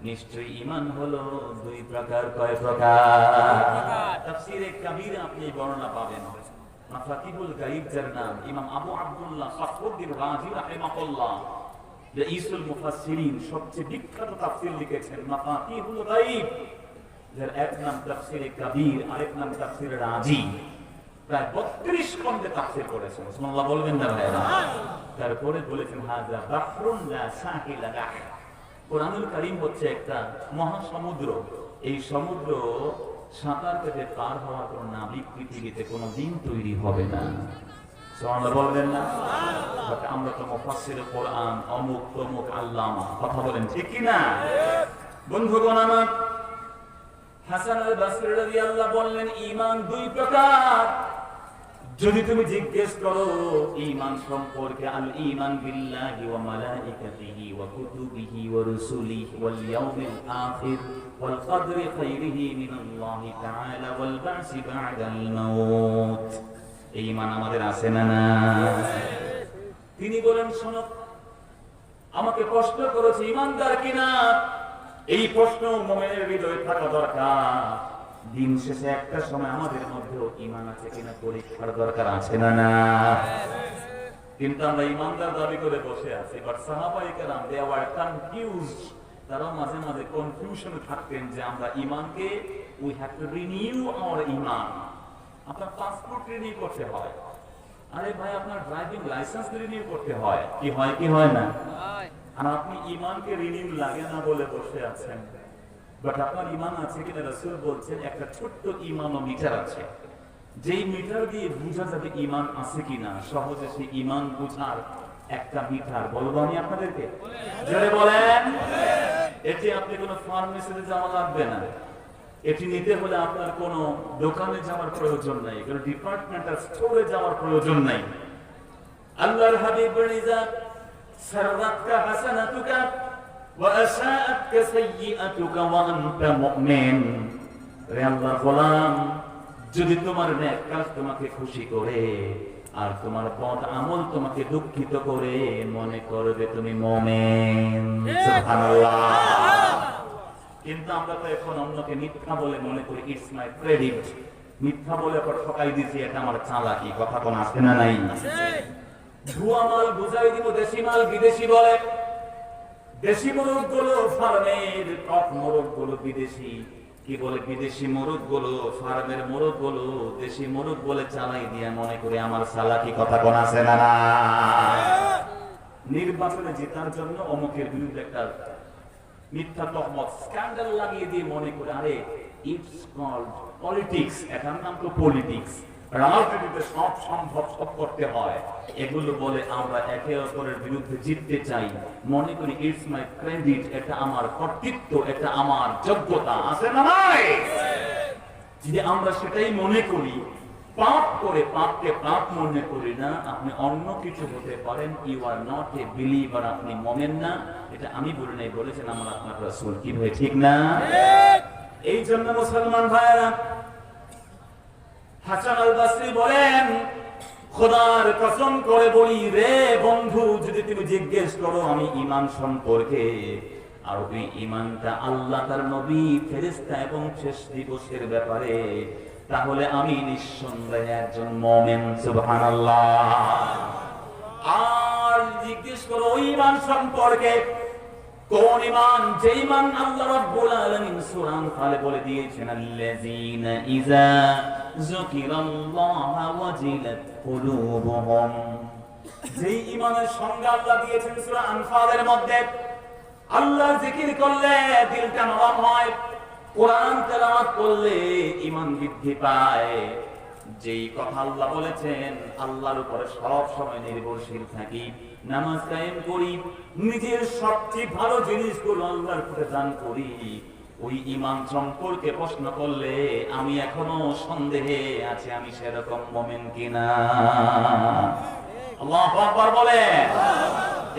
নিশ্চয়ই ঈমান হলো দুই প্রকার। কয় প্রকার? তাফসীরে কবীর আপনি বর্ণনা পাবেন। মাফাতিহুল গায়ব যার নাম ইমাম আবু আব্দুল্লাহ ফখরুদ্দীন রাজি রাহিমাহুল্লাহ, রাইসুল মুফাসসিরিন, সবচেয়ে বিখ্যাত তাফসীর লিখেছেন মাফাতিহুল গায়ব, যার এক নাম তাফসীরে কবীর, আরেক নাম তাফসীরে রাজি। প্রায় 32 খণ্ডে তাফসীর করেছেন। সুবহানাল্লাহ বলবেন না ভাইরা? তারপরে বলেছেন হাযা বাহরুন লা সাহিলা লাহ। কোরআনুল কারীম হচ্ছে একটা মহাসমুদ্র। এই সমুদ্র সাঁতার কেটে পার হওয়ার কোনো নাবিক পৃথিবীতে কোনোদিন তৈরি হবে না। সুবহানাল্লাহ বলবেন না? আমরা তো মুফাসসিরে কোরআন, অমুক তমুক আল্লামা, কথা বলেন ঠিক কি না? বন্ধুগণ আমার, হাসান আল বসরি রাদিয়াল্লাহু বললেন ঈমান দুই প্রকার। যদি তুমি জিজ্ঞেস করো ঈমান সম্পর্কে, আল ঈমান বিল্লাহি ওয়া মালাইকাতিহি ওয়া কুতুবিহি ওয়া রুসুলিহি ওয়াল ইয়াউমিল আখির ওয়াল কদরি খাইরিহি মিনাল্লাহি তাআলা ওয়াল বা'সি বা'দাল মাউত। এই ঈমান আমাদের আছে না? না। তিনি বলেন শোনো, আমাকে প্রশ্ন করেছে ঈমানদার কিনা। এই প্রশ্ন মুমিনের হৃদয়ে থাকা দরকার। দিন শেষে একটা সময় আমাদের মধ্যেও ঈমান আছে কিনা পরীক্ষার দরকার আছে না? না। কিন্তু আমরা ঈমানদার দাবি করে বসে আছি। বাট সাহাবায়ে কেরাম দে ওয়্যার কনফিউজড। তারা মাঝে মাঝে কনফিউশনে থাকতেন যে আমরা ঈমানকে we have to renew our ঈমান। আপনার পাসপোর্ট রিনিউ করতে হয়। আরে ভাই, আপনার ড্রাইভিং লাইসেন্স রিনিউ করতে হয়। কি হয় কি হয় না? আর আপনি ঈমানকে রিনিউ লাগে না বলে বসে আছেন। বাট আপনার ঈমান আছে কিনা রাসূল বলছেন একটা ছোট্ট ঈমানোমিটার আছে, যেই মিটার দিয়ে বোঝা যাবে ঈমান আছে কিনা। সহজে সেই ঈমান বোঝার একটা মিটার বলবো আমি আপনাদেরকে, জোরে বলেন। এটি আপনি কোনো ফার্মেসিতে যাওয়া লাগবে না। এটি নিতে হলে আপনার কোনো দোকানে যাওয়ার প্রয়োজন নাই, কোনো ডিপার্টমেন্টাল স্টোরে যাওয়ার প্রয়োজন নাই। আল্লাহর হাবিব বলেছেন সাররাতকা হাসানাতুকা ওয়া আসাআতকা সাইয়্যাতুকা ওয়া আনতা মুমিন। রে আল্লাহর গোলাম, যদি তোমার নেক কাজ তোমাকে খুশি করে আর তোমার বদ আমল তোমাকে দুঃখিত করে, মনে করবে তুমি মুমিন। সুবহানাল্লাহ। কিন্তু আমরা তো এখন অন্যকে মিথ্যা বলে মনে করি ইটস মাই ক্রেডিট। মিথ্যা বলে পর ঠকাই দিছি, এটা আমার চালাকি। কথা কোন আছে না? নাই। ভুয়া মাল বুঝাই দিব, দেশি মাল বিদেশি বলে। দেশি মোরগ গুলো ফার্মের, টপ মোরগ গুলো বিদেশি। কি বলে? বিদেশি মোরগ গুলো ফার্মের মোরগ গুলো দেশি মোরগ বলে চালাই দিয়া মনে করে আমার চালাকি। কথা কোন আছে না? না। নির্বাচনে জেতার জন্য অমুকের বিরুদ্ধে একটা মিথ্যা তহমত, স্ক্যান্ডাল লাগিয়ে দিয়ে মনে করে আরে ইটস কল্ড পলিটিক্স। এটার নাম তো পলিটিক্স। রাজনীতিতে সব সম্ভব, সব করতে হয়। এগুলো বলে আমরা একে অপরের বিরুদ্ধে জিততে চাই, মনে করি ইটস মাই ক্রেডিট, এটা আমার কর্তৃত্ব, এটা আমার যোগ্যতা। আছে না? নাই। যদি আমরা সেটাই মনে করি, পাপ করে পাপকে পাপ মনে করি না, আপনি অন্য কিছু হতে পারেন। You are not a believer, আপনি মুমিন না। এটা আমি বলি নাই, বলেছেন আমার আপনার রাসূল। কি ভাই ঠিক না? এই জন্য মুসলমান ভাইরা, হাসান আল বসরি বলেন খোদার কসম করে বলি রে বন্ধু, যদি তুমি জিজ্ঞেস করো আমি ঈমান সম্পর্কে, আর ওই ঈমানটা আল্লাহ, তার নবী, ফেরেশতা এবং শেষ দিবসের ব্যাপারে, তাহলে আমি নিঃসন্দেহে একজন মুমিন। সুবহানাল্লাহ। আর জিজ্ঞেস করো ওই ঈমান সম্পর্কে, কোন ঈমান? যে ঈমান আল্লাহ রাব্বুল আলামিন সূরা আনফালে বলে দিয়েছেন আল্লাযীনা ইযা যুকিরাল্লাহু ওয়াজিলাত কুলুবুহুম। যে ঈমানের সংজ্ঞা আল্লাহ দিয়েছেন সূরা আনফালের মধ্যে, আল্লাহর জিকির করলে দিলটা নরম হয়, কোরআন তেলাওয়াত করলে ঈমান বৃদ্ধি পায়। যেই কথা আল্লাহ বলেছেন, আল্লাহর উপরে সব সময় নির্ভরশীল থাকি, নামাজ কায়েম করি, নিজের সবচেয়ে ভালো জিনিসগুলো আল্লাহর উপরে দান করি, ওই ঈমান সম্পর্কে প্রশ্ন করলে আমি এখনো সন্দেহে আছি আমি সেরকম মুমিন কিনা। আল্লাহু আকবার বলে।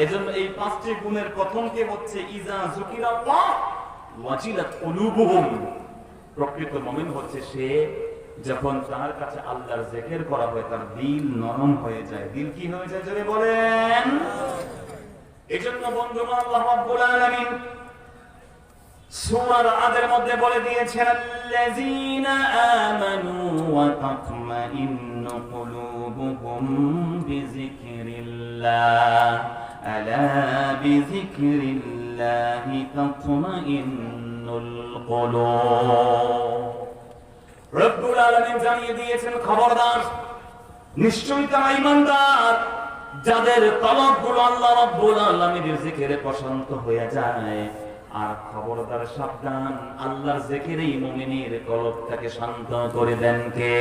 এজন্য এই পাঁচটি গুণের প্রথমটি হচ্ছে ইজা যুকিরাল্লাহ ওয়াজিলাত কুলুবুহুম। প্রকৃত মুমিন হচ্ছে সে যখন তার কাছে আল্লাহর জিকির করা হয় তার দিল নরম হয়ে যায়। দিল কি হয়ে যায় জোরে বলেন। এজন্য বন্ধুগণ, আল্লাহ রাব্বুল আলামিন সূরা রাদের মধ্যে বলে দিয়েছেন আল্লাযীনা আমানু ওয়া তাতমাইন্নু কুলুবুহুম বিযিকরিল্লাহ আলা বিযিকরিল্লাহি তাতমাইন্নুল কুলুব। রব্বুল আলামিন জানিয়ে দিয়েছেন খবরদার, নিশ্চয়ই তারা ঈমানদার যাদের কলবগুলো আল্লাহ রাব্বুল আলামিনের জিকিরে প্রশান্ত হয়ে যায়। আর খবরদার সাবধান, আল্লাহর জিকিরেই মুমিনের কলবটাকে শান্ত করে দেন কে?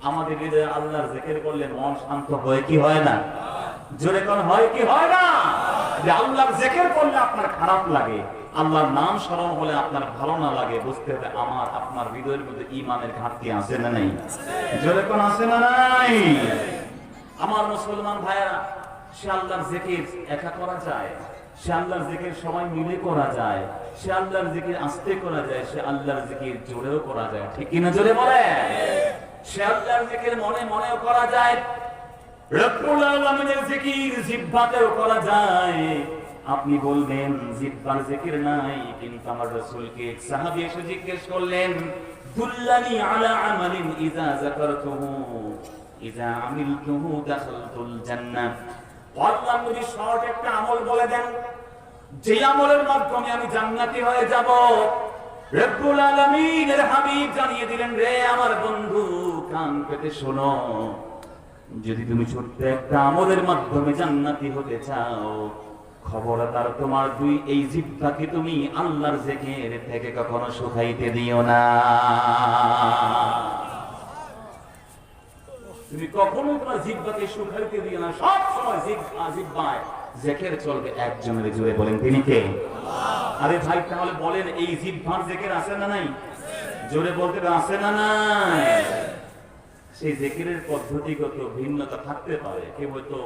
আমাদের হৃদয়ে আল্লাহর জিকির করলে মন শান্ত হয় কি হয় না? জোরে কোন হয় কি হয় না? যে আল্লাহর জিকির করলে আপনার খারাপ লাগে, আল্লাহর নাম স্মরণ হলে আপনার ভালো না লাগে, বুঝতে হবে আমার আপনার হৃদয়ের মধ্যে ঈমানের ঘাটতি আছে না নাই? জোরে কোন আছে না নাই? আমার মুসলমান ভাইরা, সে আল্লাহর জিকির একা করা যায়, সে আল্লাহর জিকির সবাই মিলে করা যায়, সে আল্লাহর জিকির আস্তে করা যায়, সে আল্লাহর জিকির জোরেও করা যায়, ঠিক কিনা জোরে বলে? সে আল্লাহর জিকির মনে মনেও করা যায়, রব্বুল আলামিনের জিকির জিহ্বাতেও করা যায়। আপনি বলবেন জিহ্বার জিকির নাই, কিন্তু আমার রাসূলকে এক সাহাবী এসে জিজ্ঞেস করলেন, দুল্লানি আলা আমালিন ইযা যাকারতুহু ইযা আমিলতুহু দাখালতুল জান্নাহ। আল্লাহ নবী শর্ট একটা আমল বলে দেন, যে আমলের মাধ্যমে আমি জান্নাতি হয়ে যাব। রব্বুল আলামিনের হাবিব জানিয়ে দিলেন, রে আমার বন্ধু কান পেতে শোনো, যদি তুমি ছোট্ট একটা আমলের মাধ্যমে জান্নাতি হতে চাও, খবরদার তোমার এই জিহ্বাকে তুমি আল্লাহর জিকির থেকে কখনো শুকাইতে দিও না। তুমি কখনো তোমার জিহ্বাকে শুকাইতে দিও না, সব সময় জিহ্বায় জিকির চলবে একজনের। জুড়ে বলেন তিনি কে? আরে ভাই তাহলে বলেন এই জিহ্বার জিকির আছে না নাই? জোরে বলতে আছে না নাই? সেই জিকিরের পদ্ধতিগত ভিন্নতা থাকতে পারে, কেউ হয়তো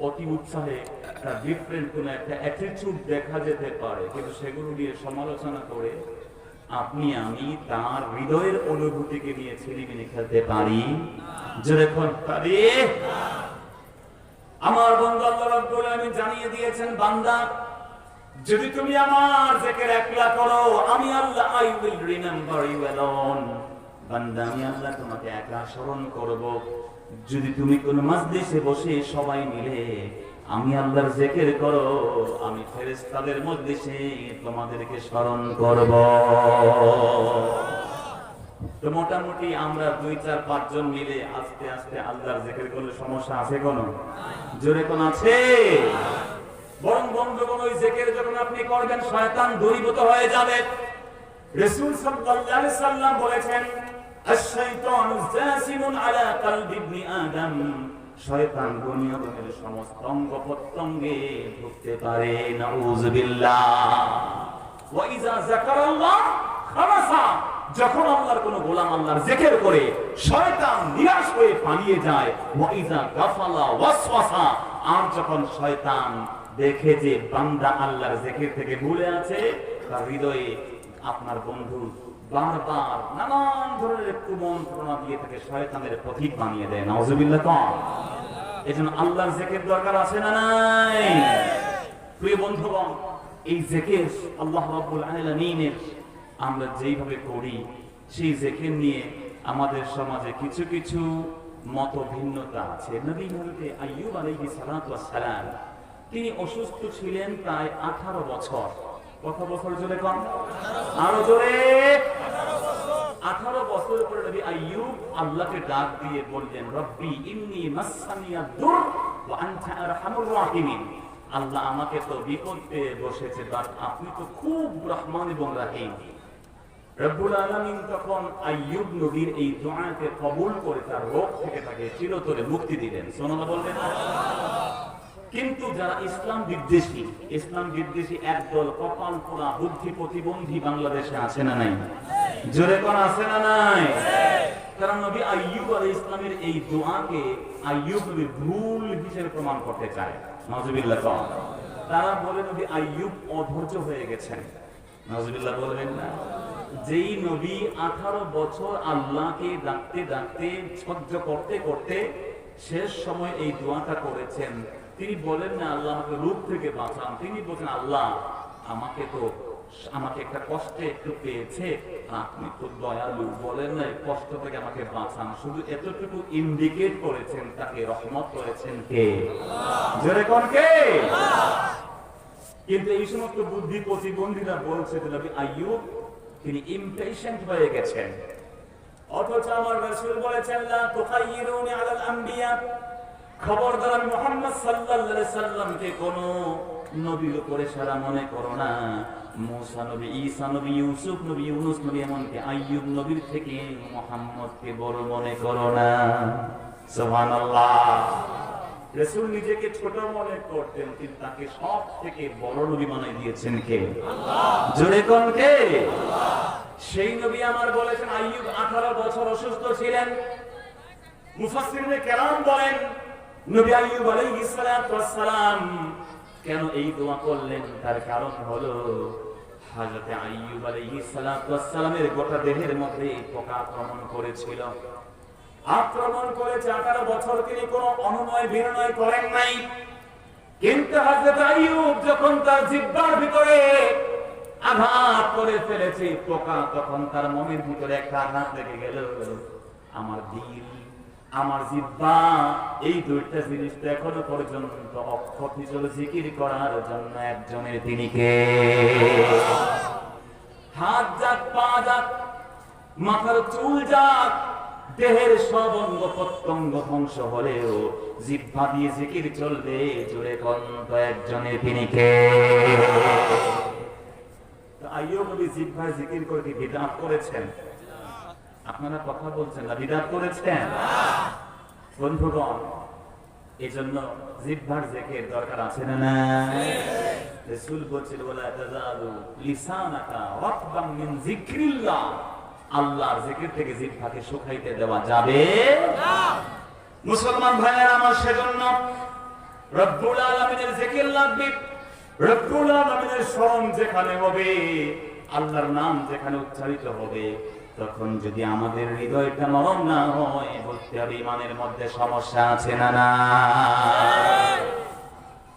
অতি উৎসাহে তার ডিফারেন্ট কোন একটা অ্যাটিটিউড দেখা যেতে পারে, কিন্তু সেগুলো নিয়ে সমালোচনা করে আপনি আমি তার হৃদয়ের অনুভূতিকে নিয়ে ছিনিমিনি খেলতে পারি? যখন পারি। আমার বন্ধু আল্লাহ রাব্বুল আলামিন জানিয়ে দিয়েছেন, বান্দা যদি তুমি আমার জিকির একলা করো, আমি আল্লাহ I will remember you alone. বান্দা আমি আল্লাহ তোমাকে একলা স্মরণ করব। যদি তুমি কোন মাজলিসে বসে সবাই মিলে আমি আল্লাহর জিকির করো, আমি ফেরেশতাদের মজলিসে তোমাদেরকে স্মরণ করব। তো মোটামুটি আমরা 2-4-5 জন মিলে আস্তে আস্তে আল্লাহর জিকির করলে সমস্যা আছে কোন? জোরে কোন আছে? বরং বন্ধুগণ, ওই জিকির যখন আপনি করবেন শয়তান দূরীভূত হয়ে যাবে। রাসূল সাল্লাল্লাহু আলাইহি সাল্লাম বলেছেন, আশ-শাইতানু জাসিমুন আলা কলবি ইবনি আদম। শয়তান বনি আদমের সমস্ত অঙ্গ প্রত্যঙ্গে ঢুকতে পারে। নাউযুবিল্লাহ। ওয়া ইযা যাকারাল্লাহ খালাসা। যখন আল্লাহর কোন গোলাম আল্লাহর জিকির করে, শয়তান নিরাশ হয়ে পালিয়ে যায়। ওয়া ইযা গাফালা ওয়াসওয়াসা। আর যখন শয়তান দেখে যে বান্দা আল্লাহর জিকির থেকে ভুলে আছে, তার হৃদয়ে আপনার বন্ধু বারবার নানান ধরনের কুমন্ত্রণা দিয়ে তাকে শয়তানের পথিক বানিয়ে দেয়। নাউযুবিল্লাহ। এজন্য আল্লাহর জিকির দরকার আছে না নাই? প্রিয় বন্ধুগণ, এই জিকির আল্লাহ রাব্বুল আলামিনের আমরা যেইভাবে করি, সেই জিকির নিয়ে আমাদের সমাজে কিছু কিছু মত ভিন্নতা আছে। নবী হযরত আইয়ুব আলাইহিস সালাতু ওয়াস সালাম, তিনি অসুস্থ ছিলেন প্রায় 18 বছর। কত বছর জোরে কম? আরো জোরে। 18 বছর পরে নবী আইয়ুব আল্লাহকে ডাক দিয়ে বললেন, রব্বি ইন্নী মাসসানিয়াদ দুর ওয়া আনতা আরহামুর রাহিমিন। আল্লাহ, আমাকে তো বিপদে বসেছে, বাট আপনি তো খুব রহমান এবং রহিম। রব্বুল আলামিন তখন আইয়ুব নবীর এই দোয়াকে কবুল করে তার রোগ থেকে তাকে চিরতরে মুক্তি দিলেন। সুবহানাল্লাহ বলবেন না? কিন্তু যারা ইসলাম বিদ্বেষী একদল কপাল পোড়া বুদ্ধি প্রতিবন্ধী বাংলাদেশে আছে না নাই? জোরে কোন আছে না নাই? কারণ নবী আইয়ুব আলাইহিস সালামের এই দোয়াকে আইয়ুব নবীর ভুল হিসেবে প্রমাণ করতে চায়। নাউযুবিল্লাহ। তারা বলে নবী আইয়ুব অধৈর্য হয়ে গেছেন। নাউযুবিল্লাহ বলবেন না? যেই নবী 18 বছর আল্লাহকে ডাকতে ডাকতে সহ্য করতে করতে শেষ সময় এই দোয়াটা করেছেন, তিনি বলেন না আল্লাহ আমাকে রূপ থেকে বাঁচান, তিনি বলেন আল্লাহ আমাকে একটা কষ্টে একটু পেয়েছে, আপনি তো দয়ালু, বলেন না কষ্ট থেকে আমাকে বাঁচান, শুধু এতটুকু ইন্ডিকেট করেছেন, তাকে রহমত করেছেন কে? জোরে কোন কে? কিন্তু এই সমস্ত বুদ্ধি প্রতিবন্ধীরা বলছে যে নবী আইয়ুব তিনি ইমপেশেন্ট হয়ে গেছেন, অথচ আমার রাসূল বলেছেন লা তুখাইরুনি আলাল আম্বিয়া, খবরদার আমি মুহাম্মদ সাল্লাল্লাহু আলাইহি সাল্লামকে কোন নবীর উপরে সারা মনে করো না। মুসা নবী, ঈসা নবী, ইউসুফ নবী, ইউনূস নবী, এমনকি আইয়ুব নবীর থেকে মুহাম্মদকে বড় মনে করো না। সুবহানাল্লাহ। রাসূল নিজেকে ছোট মনে করতেন, কিন্তু তাকে সব থেকে বড় নবী বানিয়ে দিয়েছেন কে? আল্লাহ। জোরে কোন কে? আল্লাহ। সেই নবী আমার বলেছেন আইয়ুব 18 বছর অসুস্থ ছিলেন। মুফাসসিরিনে কেরাম বলেন নবী আইয়ুব আলাইহিস সালাতু ওয়াস সালাম কেন এই দোয়া করলেন, তার কারণ হলো হযরত আইয়ুব আলাইহিস সালাতু ওয়াস সালামের গোটা দেহের মধ্যে পোকা আক্রমণ করেছিল। আক্রমণ করেছে 18 বছর, তিনি কোনো অনুনয় বিনয় করেন নাই। কিন্তু হযরত আইয়ুব যখন তার জিহ্বার ভিতরে আঘাত করে ফেলেছে পোকা, তখন তার মনের ভিতরে একটা আঘাত লেগে গেল। আমার দিল, আমার জিহ্বা, এই দুইটা জিনিস তো এখনো পর্যন্ত অক্ষত জিকির করার জন্য একজনের, তিনি কে? হাত যাক, পা যাক, মাথার চুল যাক, দেহের সব অঙ্গ প্রত্যঙ্গ ধ্বংস হলেও জিহ্বা দিয়ে জিকির চলবে। জোরে কণ্ঠ একজনের, তিনি কে? আইয়ুব নবী জিহ্বায় জিকির করে কি বিদআত করেছেন? আপনারা কথা বলছেন না, বিদআত করেছেন? বন্ধুগণ, এজন্য জিহ্বার জিকির দরকার আছে না না? রাসূল বলেছেন ওয়ালা তাযালু লিসানাকা রাতবান মিন যিকরিল্লাহ, আল্লাহর জিকির থেকে জিহ্বাকে শুকাইতে দেওয়া যাবে না। মুসলমান ভাইয়েরা আমার, সেজন্য রব্বুল আলামিনের জিকির লাগবে। রব্বুল আলামিনের স্মরণ যেখানে হবে, আল্লাহর নাম যেখানে উচ্চারিত হবে, তখন যদি আমাদের হৃদয়টা নরম না হয়, বলতে হবে ইমানের মধ্যে সমস্যা আছে না না?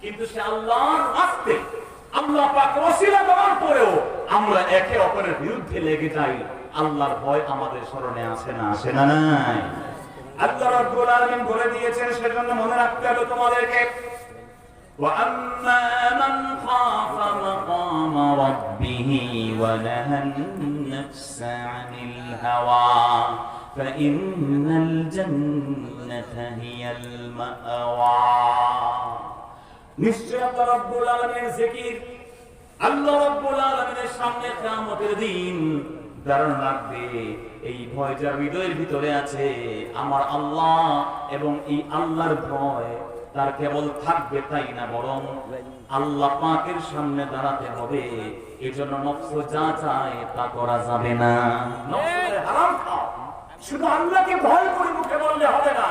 কিন্তু সে আল্লাহর রাস্তে, আল্লাহ পাক ওসিলা দেওয়ার পরেও আমরা একে অপরের বিরুদ্ধে লেগে যাই। আল্লাহর ভয় আমাদের স্মরণে আসে না, আসে না? নাই। আল্লাহ রাব্বুল আলামিন বলে দিয়েছেন, সেজন্য মনে রাখতে হবে তোমাদেরকে, وَأَمَّا مَنْ خَافَ مَقَامَ رَبِّهِ وَنَهَى النَّفْسَ عَنِ الْهَوَى فَإِنَّ الْجَنَّةَ هِيَ الْمَأْوَى। নিশ্চয় আল্লাহ রাব্বুল আলামিনের জিকির, আল্লাহ রাব্বুল আলামিনের সামনে কিয়ামতের দিন দাঁড়ানো লাগবে। এই ভয় যার হৃদয়ের ভিতরে আছে, আমার আল্লাহ এবং এই আল্লাহর ভয় তার কেবল থাকবে তাই না, বরং আল্লাহ পাকের সামনে দাঁড়াতে হবে। এজন্য নফস যা চায় তা করা যাবে না। নফসের হারাম খাও, শুধু আল্লাহকে ভয় করে মুখে বললে হবে না,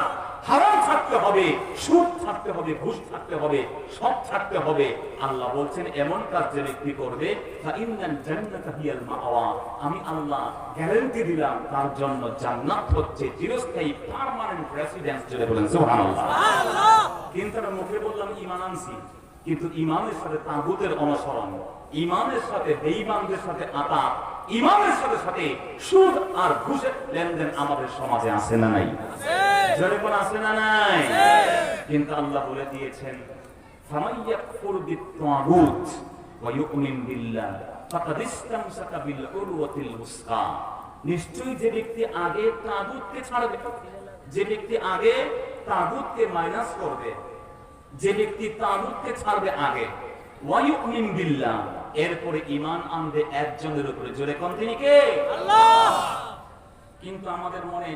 হারাম থাকতে হবে, সুদ থাকতে হবে, ঘুষ থাকতে হবে, সব থাকতে হবে। আল্লাহ বলছেন এমন কাজ যে ব্যক্তি করবে, ফাইন্নাল জান্নাতা হিয়াল মাওয়া, আমি আল্লাহ গ্যারান্টি দিলাম তার জন্য জান্নাত হচ্ছে চিরস্থায়ী পার্মানেন্ট রেসিডেন্স। জোরে বলেন সুবহানাল্লাহ। কিন্তু আমরা মুখে বললাম ঈমান আনছি, কিন্তু ঈমানের সাথে তাগুতের অনুসরণ, ঈমানের সাথে বেঈমানদের সাথে আতাত, ঈমানের সাথে সাথে সুদ আর ঘুষের লেনদেন আমাদের সমাজে আছে না নাই? জোরে বলেন আছে না নাই? কিন্তু আল্লাহ বলে দিয়েছেন, ফামাইয়াকফুর বিত-তাগুত ওয়া ইউমিন বিল্লাহ ফাকাদ ইসতামসাকা বিল উরওয়াতিল উসকা। নিশ্চয়ই যে ব্যক্তি আগে তাগুতকে ছাড়বে, যে ব্যক্তি আগে তাগুতকে মাইনাস করবে, যে ব্যক্তি তাগুতকে ছাড়বে আগে, ওয়া ইউমিন বিল্লাহ, এরপরে ঈমান আনবে একজনের উপরে। জোরে কোন, তিনি কে? আল্লাহ। কিন্তু আমাদের মনে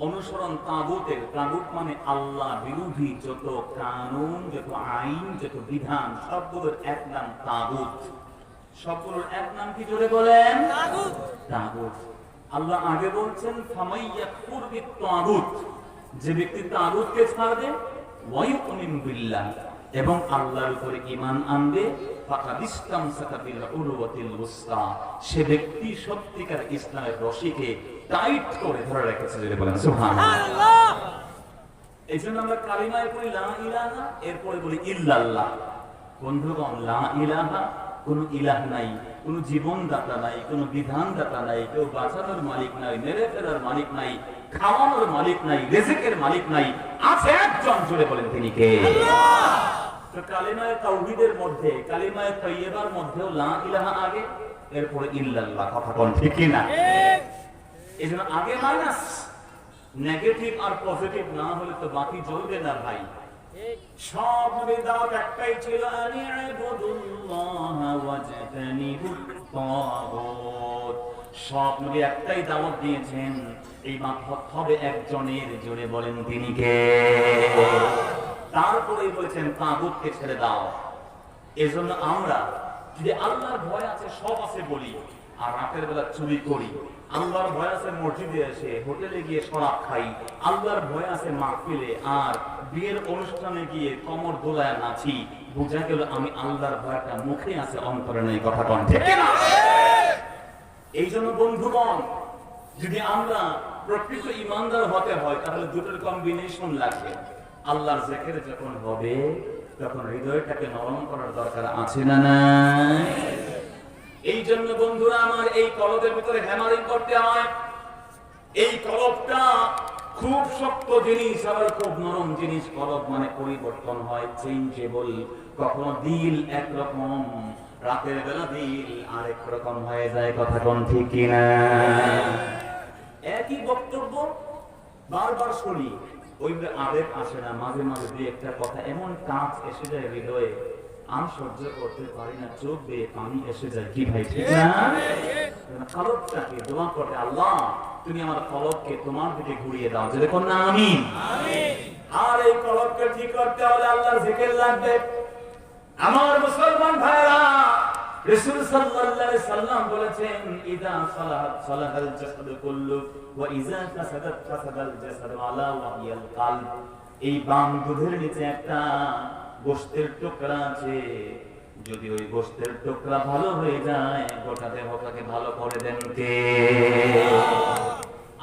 অনুসরণ তাগুতের, তাগুত মানে আল্লাহ বিরোধী যত কানুন, যত আইন, যত বিধান, সবগুলোর এক নাম তাগুত। সবগুলোর এক নাম কি? জোরে বলেন, তাগুত। তাগুত। আল্লাহ আগে বলছেন ফামাইয়াকফুর বিত-তাগুত, যে ব্যক্তি তাগুতকে ছাড়বে, ওয়া ইউমিন বিল্লাহ, এবং আল্লাহর উপরে ঈমান আনবে, ফাকাদ ইসতামসাকা বিল উরওয়াতিল উসকা, সে ব্যক্তি সত্যিকার ইসলামের রশিকে টাইট করে ধরে রেখেছে। যদি বলেন সুবহানাল্লাহ। এইজন্য আমরা কালিমায় পড়ি লা ইলাহা, এরপরে বলি ইল্লাল্লাহ। বন্ধুগণ, লা ইলাহা কোনো ইলাহ নাই, কোনো জীবনদাতা নাই, কোনো বিধানদাতা নাই, কেউ বাঁচানোর মালিক নাই, মেরে ফেলার মালিক নাই, খাওয়ানোর মালিক নাই, রিজিকের মালিক নাই, আছে একজন। জুড়ে বলেন তিনি কে? তো কালিমায়ে তাওহীদের মধ্যে, কালিমায়ে তাইয়্যিবার মধ্যেও লা ইলাহা আগে, এরপরে ইল্লাল্লাহ। কথা কোন ঠিক কি না? এজন্য আগে মাইনাস, নেগেটিভ আর পজিটিভ না হলে তো বাকি চলবে না ভাই। সব নবীর দাওয়াত একটাই ছিল, আনি ইবুদুল্লাহ ওয়াজতানিবুত তাগুত। সব নবী একটাই দাওয়াত দিয়েছেন, এই মাবুদ হবে একজনের। জুড়ে বলেন তিনি কে? তারপরেই বলেছেন তাগুতকে ছেড়ে দাও। এজন্য আমরা যদি আল্লাহর ভয় আছে, সব আছে বলি, আর রাতের বেলা চুরি করি, আল্লাহর ভয় আছে মসজিদে এসে হোটেলে গিয়ে শরাব খাই, আল্লাহর ভয় আছে মাহফিলে আর বিয়ের অনুষ্ঠানে গিয়ে কমর দোলায় নাচি, বুঝা গেল আমি আল্লাহর ভয়টা মুখে আছে, অন্তরে নেই। কথা কোন ঠিক না? এই জন্য বন্ধুগণ, যদি আমরা প্রকৃত ইমানদার হতে হয় তাহলে দুটোর কম্বিনেশন লাগবে। আল্লাহর জিকির যখন হবে তখন হৃদয়টাকে নরম করার দরকার আছে না নাই? এই জন্য বন্ধুরা আমার, এই কলবের ভিতরে হ্যামারিং করতে হয়। এই কলবটা খুব শক্ত জিনিস, আবার খুব নরম জিনিস। কলব মানে পরিবর্তন হয়, চেঞ্জেবল। কখনো দিল একরকম, রাতের বেলা দিল আরেক রকম হয়ে যায়। কথা কোন ঠিক কিনা? একই বক্তব্য বারবার শুনি, ওই আবেগ আসে না। মাঝে মাঝে দুই একটা কথা এমন কাজ এসে যায় হৃদয়ে, আমি সহ্য করতে পারি না, চোখ বেয়ে পানি এসে যায়। কি ভাই ঠিক না? কলবটাকে দোয়া করে, আল্লাহ তুমি আমার কলবকে তোমার দিকে ঘুরিয়ে দাও। যদি কোন না আমিন। আর এই কলবকে ঠিক করতে হলে আল্লাহর জিকির লাগবে। আমার মুসলমান ভাইরা, রাসূল সাল্লাল্লাহু আলাইহি সাল্লাম বলেছেন, ইদা সালাহাল জাসাদু কুল্লু ওয়া ইজা ফাসাদাত ফাসাদাল জাসাদু আলা ওয়া হিয়াল কলব। এই বাম দুধের নিচে একটা গোশতের টুকরা আছে, যদি ওই গোশতের টুকরা ভালো হয়ে যায় গোটা দেহটাকে ভালো করে দেন কে?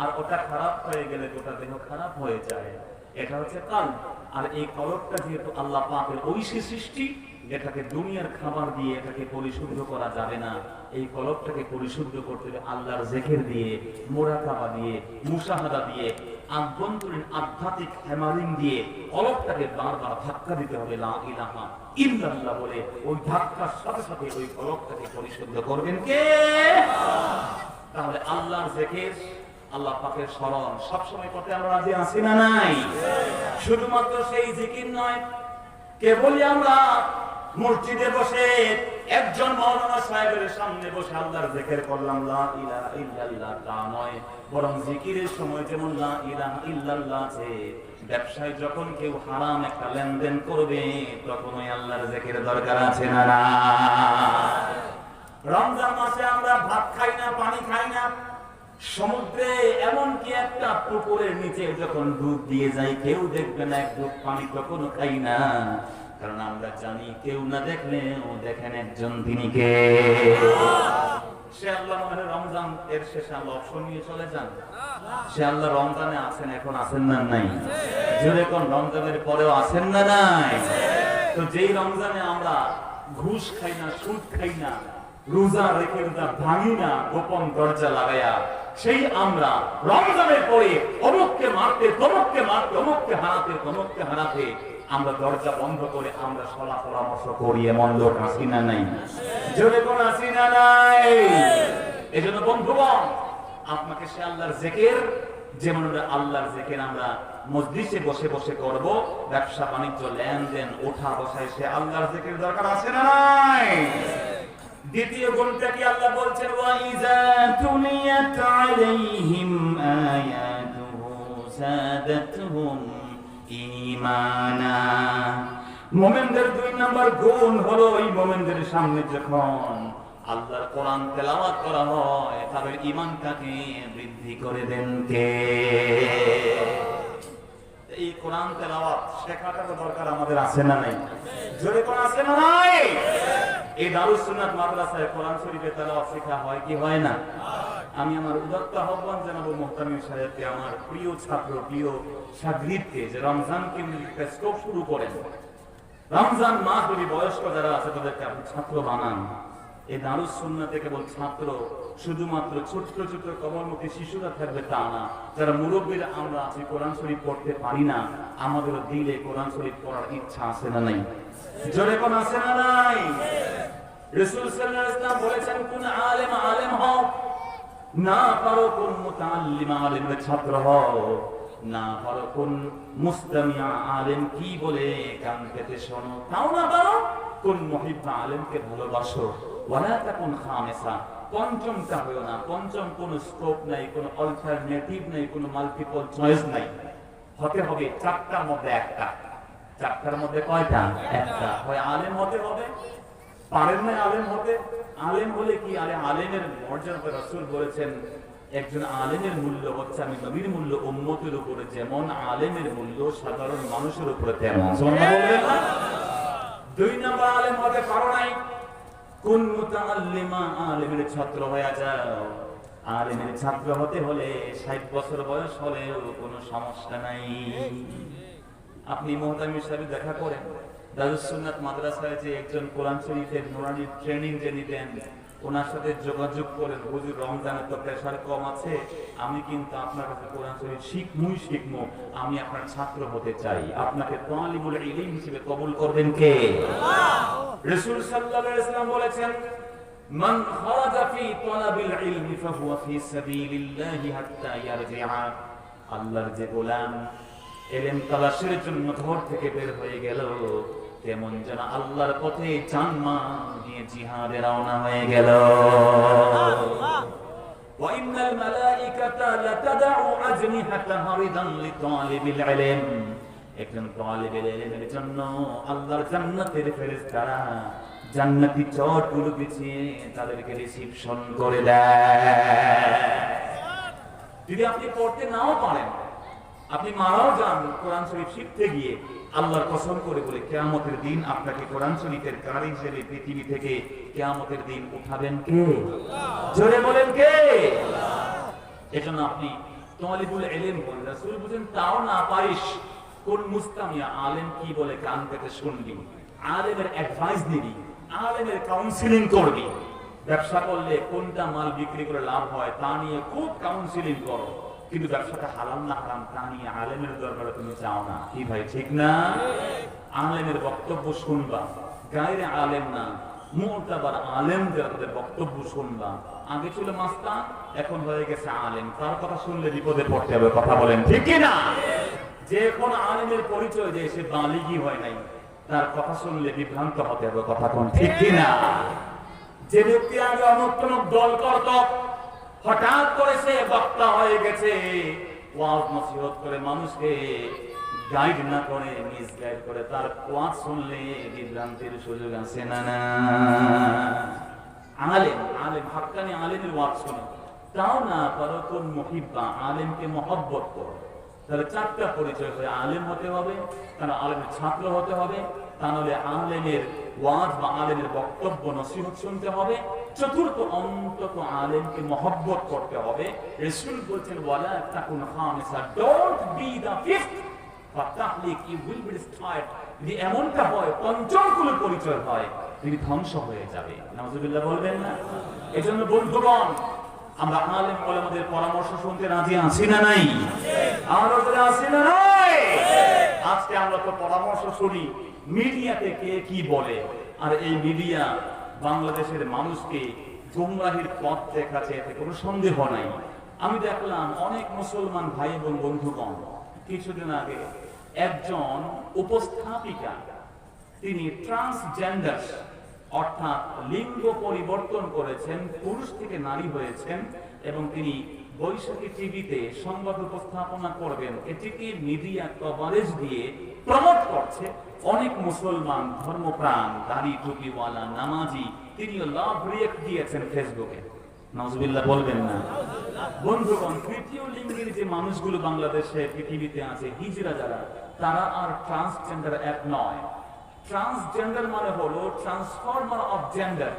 আর ওটা খারাপ হয়ে গেলে গোটা দেহ খারাপ হয়ে যায়। এটা হচ্ছে কলব। আর এই কলবটা যেহেতু আল্লাহ পাকের ঐশী সৃষ্টি, এটাকে দুনিয়ার খাবার দিয়ে এটাকে পরিশুদ্ধ করা যাবে না। এই কলবটাকে পরিশুদ্ধ করতে হবে আল্লাহর জিকির দিয়ে, মুরাকাবা দিয়ে, মুশাহাদা দিয়ে, আভ্যন্তরীণ আধ্যাত্মিক হ্যামারিং দিয়ে কলবটাকে বারবার ধাক্কা দিতে হবে লা ইলাহা ইল্লাল্লাহ বলে। ওই ধাক্কার সাথে সাথে ওই কলবটাকে পরিশুদ্ধ করবেন কে? তাহলে আল্লাহর জিকির, আল্লাহ পাকের স্মরণ সবসময় করতে আমরা রাজি আছি না নাই? শুধুমাত্র সেই জিকির নয়, কেবলই আমরা মসজিদে বসে একজন মাওলানা সাহেবের সামনে বসে আল্লাহর জিকির করলাম লা ইলাহা ইল্লাল্লাহ তা নয়, বরং জিকিরের সময় যেমন লা ইলাহা ইল্লাল্লাহ আছে, ব্যবসায় যখন কেউ হারাম একটা লেনদেন করবে তখন ওই আল্লাহর জিকির দরকার আছে না না? রমজান মাসে আমরা ভাত খাই না, পানি খাই না, সমুদ্রে এমনকি একটা পুকুরের নিচে যখন ডুব দিয়ে যাই কেউ দেখবে না, এক ডুব পানি কখনো খাই না, কারণ আমরা জানি কেউ না দেখলে ও দেখেন একজন, তিনি কে? সে আল্লাহ মনে হয় রমজান এর শেষে আল্লাহ অপশন নিয়ে চলে যান। সে আল্লাহ রমজানে আছেন, এখন আছেন না নাই? জোরে কোন রমজানের পরেও আছেন না নাই? তো যেই রমজানে আমরা ঘুষ খাই না, সুদ খাই না, রোজা রেখে রোজা ভাঙি না গোপন দরজা লাগাইয়া, সেই আমরা রমজানের পরে অমুককে মারতে, তমুককে মারতে, অমুককে হারাতে, তমুককে হারাতে আমরা দরজা বন্ধ করে আমরা সলা পরামর্শ করি, এমন লোক আছি না নাই? জোরে কোন আছি না নাই? এজন্য বন্ধুগণ, আপনাকে সে আল্লাহর জিকির, যেমন আল্লাহর জিকির আমরা মজলিসে বসে বসে করব, ব্যবসা বাণিজ্য লেনদেন ওঠা বসায় সে আল্লাহর জিকির দরকার আছে না নাই? দ্বিতীয় গুণটা কি? আল্লাহ বলছেন ওয়া ইযা তুলিয়াত আলাইহিম আয়াতুহু সাদাতুহুম ঈমানা। মুমিনদের দুই নাম্বার গুণ হলো, এই মুমিনদের সামনে যখন আল্লাহর কোরআন তেলাওয়াত করা হয় তাদের ঈমানটাকে বৃদ্ধি করে দেন কে? এই কোরআন তেলাওয়াত শেখাটা দরকার আমাদের আছে না নাই? জোরে কোন আছে না নাই? এই দারুস সুন্নাত মাদ্রাসায় কোরআন শরীফে তেলাওয়াত শেখা হয় কি হয় না? আমি আমার উদাত্ত আহ্বান জানাবো মুহতামিম সাহেবকে, আমার প্রিয় ছাত্র, প্রিয় শাগরিদকে, যে রমজানকে একটা স্কোপ শুরু করেন। রমজান মাস যদি বয়স্ক যারা আছে তাদেরকে আপনি ছাত্র বানান। এই দারুস সুন্নাতে কেবল ছাত্র শুধুমাত্র ছোট্ট ছোট্ট কমলমুখী শিশুরা থাকবে তা না, যারা মুরব্বীরা আমরা আছি কোরআন শরীফ পড়তে পারি না, আমাদের দিলে কোরআন শরীফ পড়ার ইচ্ছা আছে না নাই? জোরে কোন আছে না নাই? রাসূল সাল্লাল্লাহু আলাইহি ওয়াসাল্লাম বলেছেন কোন আলেম আলেম হও, না পারো কোন মুতাআল্লিম আলেমের ছাত্র হও, না পারো কোন মুস্তামিয়া আলেম কি বলে কান পেতে শোনো, তাও না পারো কোন মুহিব্বা আলেমকে ভালোবাসো, ওয়ালা তাকুন খামিসা, পঞ্চমটা হয়ো না। পঞ্চম কোন স্কোপ নাই, কোন অল্টারনেটিভ নাই, কোন মাল্টিপল চয়েস নাই, হতে হবে চারটার মধ্যে একটা। চারটার মধ্যে কয়টা? একটা। হয় আলেম হতে হবে, পারেন না আলেম হতে, আলেম হলে কি আরে আলেমের মর্যাদা রাসূল বলেছেন একজন আলেমের মূল্য হচ্ছে আমি নবীর মূল্য উম্মতের উপরে যেমন, আলেমের মূল্য সাধারণ মানুষের উপরে তেমন। সুবহানাল্লাহ বলবেন না? দুই নাম্বার আলেম হতে পারো নাই, কোন মুতাআল্লিমা আলেমের ছাত্র হয়ে যাও। আলেমের ছাত্র হতে হলে 60 বছর বয়স হলেও কোনো সমস্যা নাই। আপনি মুহতামির সাথে দেখা করেন, দারুস সুন্নাত মাদ্রাসায় যে একজন কোরআন শরীফের নুরানি ট্রেনিং যে নিতেন, ওনার সাথে যোগাযোগ করেন, হুজুর রমজানে তো প্রেসার কম আছে, আমি কিন্তু আপনার কাছে কোরআন শরীফ শিখবো, আমি আপনার ছাত্র হতে চাই, আপনাকে তালিবুল ইলম হিসেবে কবুল করবেন কে? রাসূল সাল্লাল্লাহু আলাইহি ওয়াসাল্লাম বলেছেন মান খারাজা ফি তালাবিল ইলমি ফাহুয়া ফি সাবিলিল্লাহি হাত্তা ইয়ারজিআ। আল্লাহর যে গোলাম ইলম তালাশের জন্য ঘর থেকে বের হয়ে গেল, তেমন যেন আল্লাহর পথে জানমাল দিয়ে জিহাদে রওনা হয়ে গেল। ওয়া ইন্নাল মালাইকাতা লাতাদউ আজনিহাতাহা রিদান লিতালিবিল ইলম। একজন তালিবুল ইলমের জন্য আল্লাহর জান্নাতের ফেরেশতারা জান্নাতি চটগুলো বিছিয়ে তাদেরকে রিসিপশন করে দেয়। যদি আপনি পড়তে নাও পারেন, আপনি মারাও যান কোরআন শরীফ শিখতে গিয়ে, আল্লাহর কসম করে বলে কিয়ামতের দিন আপনাকে কোরআন শরীফের কারি হিসেবে পৃথিবী থেকে কিয়ামতের দিন উঠাবেন কে? জোরে বলেন কে? এজন্য আপনি তালিবুল ইলম বলেন, রাসূল বলেন তাও না পারিস, কোন মুস্তামিয়া আলেম কি বলে কান পেতে শুনবি, আলেমের অ্যাডভাইস নিবি, আলেমের কাউন্সিলিং করবি। ব্যবসা করলে কোনটা মাল বিক্রি করে লাভ হয় তা নিয়ে খুব কাউন্সিলিং করো, কিন্তু ব্যবসাটা হালাল না হারাম তা নিয়ে আলেমের দরবারে তুমি চাও না। কি ভাই ঠিক না? আলেমের বক্তব্য শুনবা, গায়রে আলেম না মুতাবার আলেমদের বক্তব্য শুনবা। আগে ছিল মাস্তান, এখন হয়ে গেছে আলেম, তার কথা শুনলে বিপদে পড়তে হবে। কথা বলেন ঠিক কি না? যে কোন আলেমের পরিচয় যে সে বালিগী হয় নাই, তার কথা শুনলে বিভ্রান্ত হতে হবে। কথা কোন ঠিক কি না? যে ব্যক্তি আগে অমুক দল করত, হঠাৎ করে সে বক্তা হয়ে গেছে, ওয়াজ নসিহত করে মানুষকে গাইড না করে মিসগাইড করে, তার ওয়াজ শুনলে বিভ্রান্তির সুযোগ আছে না? না, আলেম হাক্কানি আলেমের ওয়াজ শোনো, তাও না পারো কোন মুহিব্বা আলেমকে মহব্বত করো। তাহলে চারটা পরিচয় হয়ে আলেম হতে হবে, তারা আলেমের ছাত্র হতে হবে, তা নাহলে আলেমের ওয়াজ বা আলেমের বক্তব্য নসিহত শুনতে হবে। চতুর্থ, অন্তত আলেমকে মহব্বত করতে হবে। রাসূল বলেছেন ওয়ালা তাকুন খামিসা, ডোন্ট বি দা ফিফথ, ফাতাহলিক ইউ উইল বি ডিস্ট্রয়েড। যদি এমনটা হয়, পঞ্চম কোন পরিচয় হয়, তুমি ধ্বংস হয়ে যাবে। নাউজুবিল্লাহ বলবেন না? এজন্য বন্ধুগণ, আমরা আলেম ওলামাদের পরামর্শ শুনতে রাজি আছি না নাই? আমরা তো আছি না নাই? আজকে আমরা তো পরামর্শ শুনি মিডিয়াতে কে কি বলে, আর এই মিডিয়া বাংলাদেশের মানুষকে গুমরাহির পথ দেখাচ্ছে, এতে কোনো সন্দেহ নাই। আমি দেখলাম অনেক মুসলমান ভাই এবং বন্ধুগণ, কিছুদিন আগে একজন উপস্থাপিকা, তিনি ট্রান্সজেন্ডার অর্থাৎ লিঙ্গ পরিবর্তন করেছেন, পুরুষ থেকে নারী হয়েছেন, এবং তিনি বৈশাখী টিভিতে সংবাদ উপস্থাপনা করবেন। এটিকে মিডিয়া কভারেজ দিয়ে প্রমোট করছে। অনেক মুসলমান ধর্মপ্রাণ দাড়ি টুপিওয়ালা নামাজি তিনিও লাভ রিয়েক্ট দিয়েছেন ফেসবুকে। নাউজুবিল্লাহ বলবেন না? বন্ধুগণ, তৃতীয় লিঙ্গের যে মানুষগুলো বাংলাদেশে পৃথিবীতে আছে, হিজড়া যারা, তারা আর ট্রান্সজেন্ডার এক নয়। ট্রান্সজেন্ডার মানে হলো ট্রান্সফরমার অফ জেন্ডার,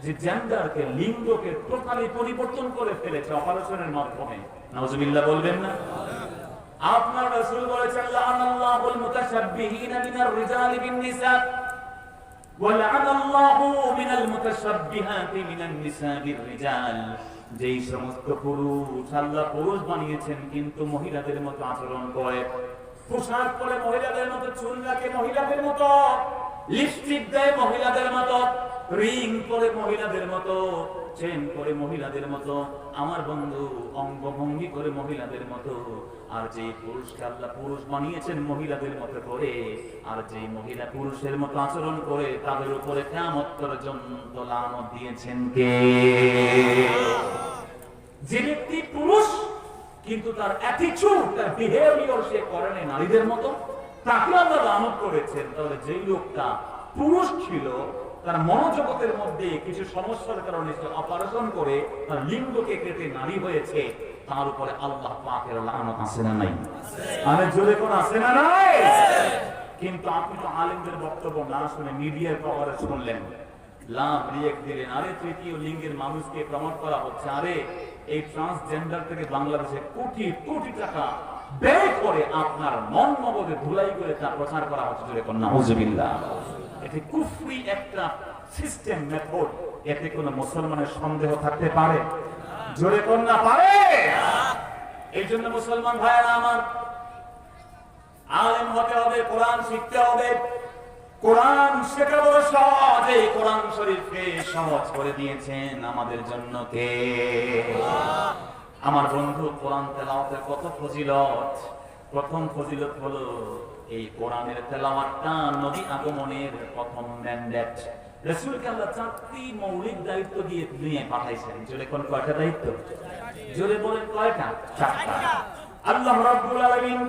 যে জেন্ডারকে, লিঙ্গকে টোটালি পরিবর্তন করে ফেলেছে অপারেশনের মাধ্যমে। নাউজুবিল্লাহ বলবেন না? আপনার রাসূল বলেছেন লাআনাল্লাহুল মুতাশাব্বিহিনা মিনার রিজালি বিন নিসা ওয়ালা'নাল্লাহু মিনাল মুতাশাব্বিহাতি মিনান নিসা বির-রিজাল, যেই সমস্ত পুরুষ আল্লাহ পুরুষ বানিয়েছেন কিন্তু মহিলাদের মতো আচরণ করে, পোশাক পরে মহিলাদের মতো, চুল রাখে মহিলাদের মতো, লিপস্টিক দেয় মহিলাদের মতো, রিং পরে মহিলাদের মতো, চেন পরে মহিলাদের মতো, আমার বন্ধু অঙ্গভঙ্গি করে মহিলাদের মতো। আর যে পুরুষকে আল্লাহ পুরুষ বানিয়েছেন মহিলাদের মতো করে, আর যে মহিলা পুরুষের মতো আচরণ করে, তাদের উপরে কিয়ামত পর্যন্ত লানত দিয়েছেন কে? যে ব্যক্তি পুরুষ কিন্তু তার অ্যাটিটিউড, তার বিহেভিয়ার সে করে না নারীদের মতো, তাকে আল্লাহ লানত করেছেন। তাহলে যে লোকটা পুরুষ ছিল, তার মনোজগতের মধ্যে কিছু সমস্যার কারণে সে অপারেশন করে তার লিঙ্গকে কেটে নারী হয়েছে, তার উপরে আল্লাহ পাকের লানত আছে না নাই? আরে জোরে কোন আছে না নাই? কিন্তু আপনি তো আলেমদের বক্তব্য না শুনে মিডিয়ার কভারে শুনলেন, লাভ রিয়েক্ট দিলেন, আরে তৃতীয় লিঙ্গের মানুষকে প্রমোট করা হচ্ছে, আরে এই ট্রান্সজেন্ডার থেকে বাংলাদেশে কোটি কোটি টাকা ব্যয় করে আপনার মন মগজে ধুলাই করে তা প্রচার করা হচ্ছে। জোরে কোন নাউজুবিল্লাহ। এটি কুফরি একটা সিস্টেম, মেথড। এতে কোনো মুসলমানের সন্দেহ থাকতে পারে? জোরে কোন না পারে? এই জন্য মুসলমান ভাইয়েরা আমার, আলেম হতে হবে, কোরআন শিখতে হবে। কোরআন শেখা বড় সহজ, এই কোরআন শরীফকে সহজ করে দিয়েছেন আমাদের জন্য কে? আমার বন্ধু, কোরআন তেলাওয়াতের কত ফজিলত। প্রথম ফজিলত হলো এই কোরআনের তেলাওয়াতটা নবী আগমনের প্রথম ম্যান্ডেট। রাসূলকে আল্লাহ 4টি মৌলিক দায়িত্ব দিয়ে দুনিয়ায় পাঠাইছেন। জোরে কোন কয়টা দায়িত্ব? জোরে বলেন কয়টা? 4টা। আল্লাহ রাব্বুল আলামিন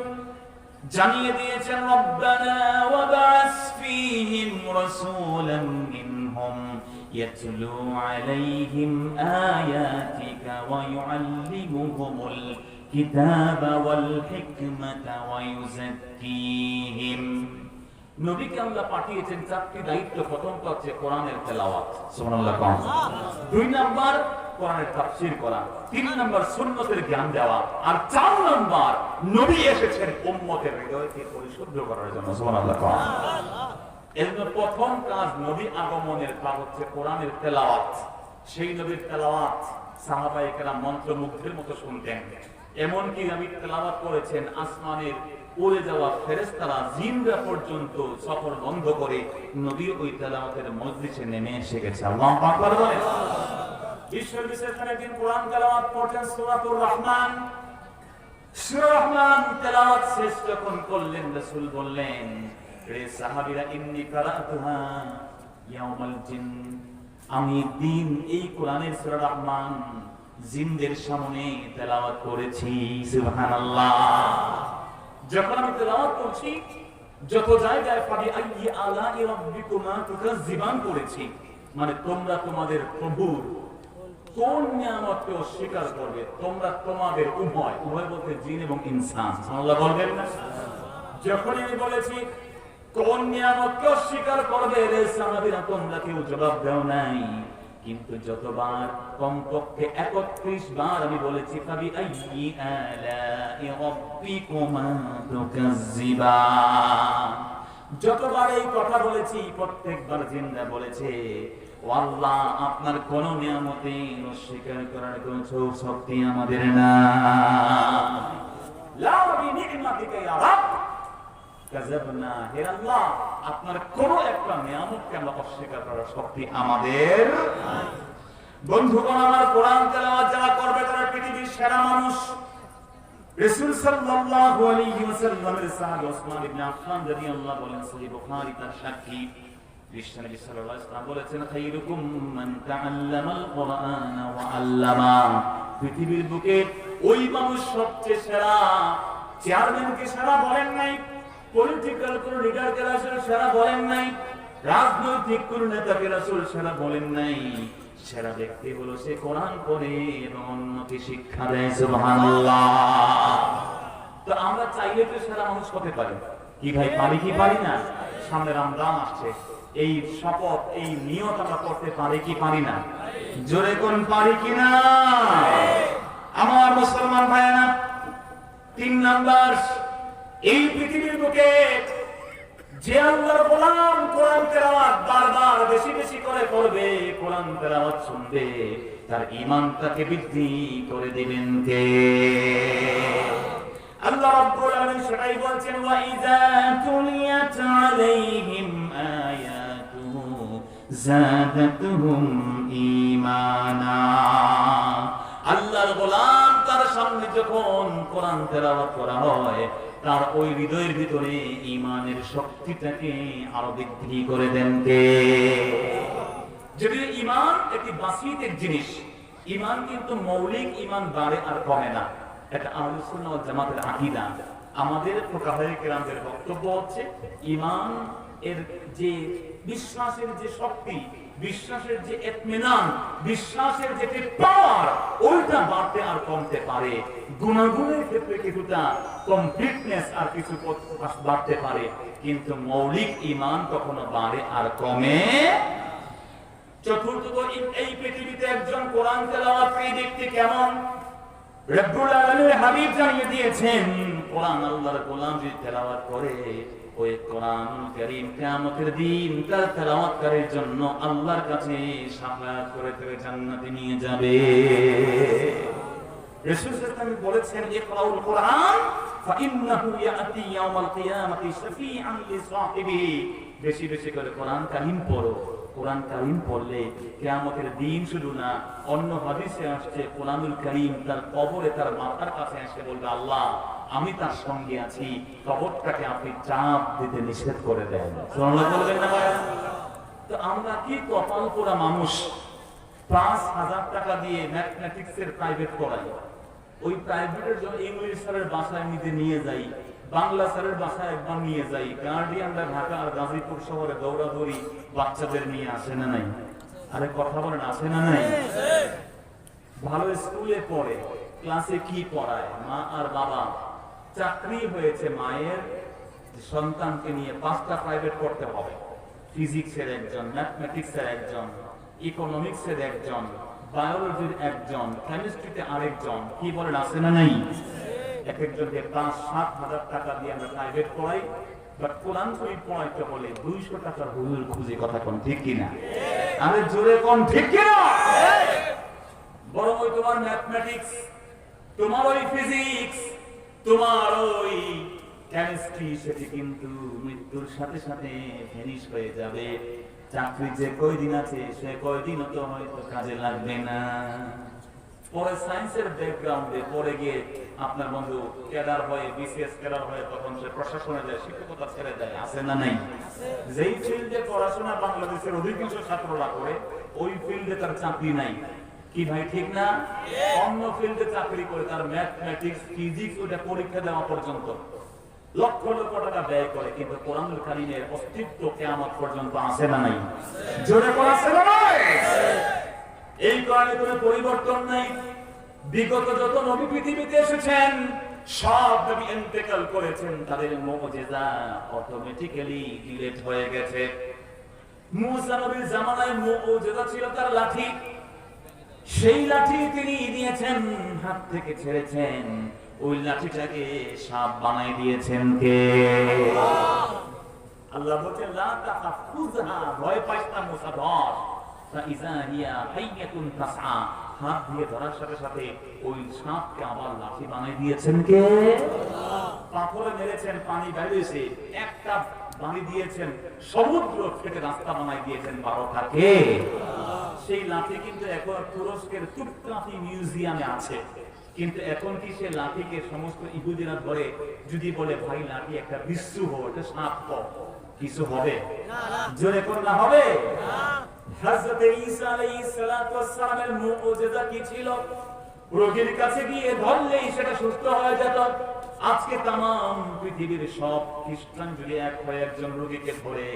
জানিয়ে দিয়েছেন, রব্বানা ওয়াবাস ফীহিম রাসূলান মিনহুম ইয়াতলু আলাইহিম আয়াতিকা ওয়া ইউআল্লিমুহুমুল কিতাবা ওয়াল হিকমাতা ওয়া ইউযাক্কিহিম। নবীকে আল্লাহ পাঠিয়েছেন 4টি দায়িত্ব। প্রথমটা হচ্ছে কোরআনের তেলাওয়াত, সুবহানাল্লাহ। 2 নাম্বার কোরআনের তাফসীর করা, 3 নাম্বার সুন্নতের জ্ঞান দেওয়া, আর 4 নাম্বার নবী এসেছেন উম্মতের হৃদয়কে পরিশুদ্ধ করার জন্য, সুবহানাল্লাহ। এজন্য প্রথম কাজ নবী আগমনের কাজ হচ্ছে কোরআনের তেলাওয়াত। সেই নবীর তেলাওয়াত সাহাবায়ে কেরাম মন্ত্রমুগ্ধের মতো শুনতেন। এমনকি নবী তেলাওয়াত করেছেন, আসমানের উড়ে যাওয়া ফেরেশতারা জিনরা পর্যন্ত সফর বন্ধ করে নবীর ওই তেলাওয়াতের মজলিসে নেমে এসে গেছে। আল্লাহু আকবার বলেন। ঈশ্বর বিশেষণ একদিন কোরআন তেলাওয়াত করতেন, সূরাতুর রহমান। সূরা রহমান তেলাওয়াত শেষ যখন করলেন, রাসূল বললেন, রে সাহাবীরা, ইন্নী কারাতুহা ইয়াউমাল জিন, আমি দিন এই কোরআনের সূরা রহমান জিনদের সামনে তেলাওয়াত করেছি। সুবহানাল্লাহ। যখন আমি তেলাওয়াত করছি, যত জায়গায় ফাবি আইয়ি আলাই রাব্বিকুমা তুকাজ্জিবান করেছি, মানে তোমরা তোমাদের প্রভুর কোন নিয়ামতকে অস্বীকার করবে? তোমরা তোমাদের উভয় বলতে জিন এবং ইনসান, সুবহানাল্লাহ বলবেন না? যখন আমি বলেছি কোন নিয়ামতকে অস্বীকার করবে, রে সাহাবীরা তোমরা কেউ জবাব দাও নাই। কিন্তু যতবার, কমপক্ষে 31 বার আমি বলেছি, ফাবি আইয়ি আলাই রাব্বিকুমা তুকাজ্জিবান, যতবার এই কথা বলেছি প্রত্যেকবার জিনরা বলেছে, ও আল্লাহ, আপনার কোন নিয়ামতে অস্বীকার করার কোন শক্তি আমাদের নাই। লা বিনি'মাতিকা ইয়া রাব কাযাবনা, হে আল্লাহ, আপনার কোন একটা নিয়ামতকে আমরা অস্বীকার করার শক্তি আমাদের নাই। বন্ধুগণ আমার, কোরআন তেলাওয়াত যারা করবে তারা পৃথিবীর সেরা মানুষ। রাসূল সাল্লাল্লাহু আলাইহি ওয়াসাল্লামের সাহাবী ওসমান ইবনে আফফান রাদিয়াল্লাহু বলেন, সহিহ বুখারী তার সাক্ষী, বিশ্বনবী সাল্লাল্লাহু আলাইহি ওয়াসাল্লাম বলেছেন, খায়রুকুম মান তাআল্লামাল কুরআন ওয়া আল্লামা, পৃথিবীর বুকে ওই মানুষ সবচেয়ে সেরা। চেয়ারম্যানকে সেরা বলেন নাই, পলিটিক্যাল কোন লিডারকে রাসূল সেরা বলেন নাই, রাজনৈতিক কোন নেতাকে রাসূল সেরা বলেন নাই। সেরা ব্যক্তি হলো সে কোরআন পড়ে এবং অন্যকে শিক্ষা দেয়। সুবহানাল্লাহ। তো আমরা চাইলে তো সেরা মানুষ হতে পারি। কি ভাই, পারি কি পারি না? সামনে রমজান আসছে, এই শপথ, এই নিয়ত আমরা করতে পারি কি পারি না? জোরে কোন পারি কি না? আমার মুসলমান ভাইয়েরা, 3 নাম্বার, এই পৃথিবীর বুকে যে আল্লাহর গোলাম কোরআন তেলাওয়াত বারবার বেশি বেশি করে করবে, কোরআন তেলাওয়াত শুনবে, তার ঈমানটাকে বৃদ্ধি করে দিবেন কে? আল্লাহ রাব্বুল আলামিন সেটাই বলছেন, ওয়া ইযা তুলিয়াত আলাইহিম আয়াতুহু যাদাতুহুম ঈমানা। আল্লাহর গোলাম তার সামনে যখন কোরআন তেলাওয়াত করা হয়, তার ওই হৃদয়ের ভিতরে ঈমানের শক্তিটাকে আরো বৃদ্ধি করে দেন কে? যদিও ঈমান একটি বাসিতিক জিনিস, ঈমান কিন্তু মৌলিক ঈমান বাড়ে আর কমে না। এটা আহলুস সুন্নাহ ওয়াল জামাতের আকীদা। আমাদের ফুকাহায়ে কেরামদের বক্তব্য হচ্ছে ঈমান এর যে বিশ্বাসের যে শক্তি, বিশ্বাসের যে ইতমিনান, বিশ্বাসের যে পাওয়ার, ওইটা বাড়তে আর কমতে পারে। গুণাগুণের ক্ষেত্রে কিছুটা কমপ্লিটনেস আর কিছু বাড়তে পারে, কিন্তু মৌলিক ঈমান কখনো বাড়ে আর কমে। চতুর্থ, এই পৃথিবীতে একজন কোরআন তেলাওয়াতকারী ব্যক্তি কেমন? রব্বুল আলামিনের হাবিব জানিয়ে দিয়েছেন, কোরআন আল্লাহর গোলাম যদি তেলাওয়াত করে, ওই কোরআন কারীম কিয়ামতের দিন তার তেলাওয়াতকারীর জন্য আল্লাহর কাছে শাফায়াত করে তাকে জান্নাতে নিয়ে যাবে। রাসূল সাল্লাল্লাহু আলাইহি ওয়াসাল্লাম বলেছেন, ইকরাউল কোরআন ফাইন্নাহু ইয়াতি ইয়াউমাল কিয়ামাতি শাফিআন লিসাহিবিহি। বেশি বেশি করে কোরআন কারীম পড়ো। কোরআন কারীম পড়লে কিয়ামতের দিন শুধু না, অন্য হাদিসে আসছে কোরআনুল কারীম তার কবরে তার মাথার কাছে এসে বলবে, আল্লাহ আমি তার সঙ্গে আছি, কবরটাকে আপনি চাপ দিতে নিষেধ করে দেন। সুবহানাল্লাহ বলবেন না ভাই? তো আমরা কি কপাল পোড়া মানুষ, ৫,০০০ টাকা দিয়ে ম্যাথমেটিক্সের প্রাইভেট পড়াই, ওই প্রাইভেটের জন্য ইংলিশ স্যারের বাসায় নিয়ে যাই, বাংলা স্যারের বাসায় একবার নিয়ে যাই, গার্ডিয়ানরা ঢাকা আর গাজীপুর শহরে দৌড়াদৌড়ি বাচ্চাদের নিয়ে আসে না নাই? আরে কথা বলেন, আসে না নাই? ভালো স্কুলে পড়ে, ক্লাসে কি পড়ায়? মা আর বাবা চাকরি হয়েছে মায়ের, সন্তানকে নিয়ে ৫টা প্রাইভেট পড়তে হবে। ফিজিক্সের একজন, ম্যাথমেটিক্সের একজন, ইকোনমিক্সের একজন, বায়োলজির একজন, কেমিস্ট্রিতে আরেকজন। কি বলেন, আসে না নাই? এক একজনকে ৫-৭ হাজার টাকা দিয়ে আমরা প্রাইভেট পড়াই, বাট কোরআন শরীফ পড়াইতে হলে ২০০ টাকার হুজুর খুঁজে। কথা কোন ঠিক কিনা? আরে জোরে কোন ঠিক কিনা? বরং ওই তোমার ম্যাথমেটিক্স, তোমার ওই ফিজিক্স, তোমার ওই কেমিস্ট্রি, সেটি কিন্তু মৃত্যুর সাথে সাথে ফিনিশ হয়ে যাবে। চাকরি যে কয়দিন আছে, সে কয়দিনও তো হয়তো কাজে লাগবে না। পরে সায়েন্সের ব্যাকগ্রাউন্ডে পড়ে গিয়ে আপনার বন্ধু ক্যাডার হয়ে, বিসিএস ক্যাডার হয়ে, তখন সে প্রশাসনে যায়, শিক্ষকতা ছেড়ে দেয়। আছে না নাই? যেই ফিল্ডে পড়াশোনা বাংলাদেশের অধিকাংশ ছাত্ররা করে, ওই ফিল্ডে তার চাকরি নাই। কি ভাই ঠিক না? অন্য ফিল্ডে চাকরি করে, তার ম্যাথমেটিক্স, ফিজিক্স ওটা পরীক্ষা দেওয়া পর্যন্ত লক্ষ লক্ষ টাকা ব্যয় করে, কিন্তু কোরআনুল কারীমের অস্তিত্ব কিয়ামত পর্যন্ত আছে না নাই? জোরে কোন আছে না নাই? এই কোরআনে কোনো পরিবর্তন নাই। বিগত যত নবী পৃথিবীতে এসেছেন, সব নবী ইন্তেকাল করেছেন, তাদের মুজিজা অটোমেটিক্যালি ডিলিট হয়ে গেছে। মুসা নবীর জামানায় মুজিজা ছিল তার লাঠি। সেই লাঠি তিনি দিয়েছেন, হাত থেকে ছেড়েছেন, ওই লাঠিটাকে সাপ বানাই দিয়েছেন কে? আল্লাহ বলেন, লা তাখাফ খুযহা, ভয় পাইস না মুসা, ধর। ফাইযা হিয়া হাইয়াতুন তাসআ, হাত দিয়ে ধরার সাথে সাথে ওই সাপকে আবার লাঠি বানাই দিয়েছেন কে? পাথরে মেরেছেন, পানি বেরিয়েছে, একটা বানি দিয়েছেন, সমুদ্র থেকে রাস্তা বানাই দিয়েছেন 12টা কে? সেই লাঠি কিন্তু এখন তুরস্কের তুর্কাফি মিউজিয়ামে আছে। কিন্তু এখন কি সে লাঠিকে সমস্ত ইহুদিরা ধরে যদি বলে, ভাই লাঠি একটা বিচ্ছু হবে, এটা সাপ কিছু হবে? জোরে কোন না হবে? হযরত ঈসা আলাইহিস সালাতু ওয়াস সালামের মুজিজা কি ছিল? রোগীর কাছে গিয়ে ধরলেই সেটা সুস্থ হয়ে যেত। আজকে तमाम পৃথিবীর সব খ্রিস্টান যদি এক হয়ে একজন রোগীকে ধরে,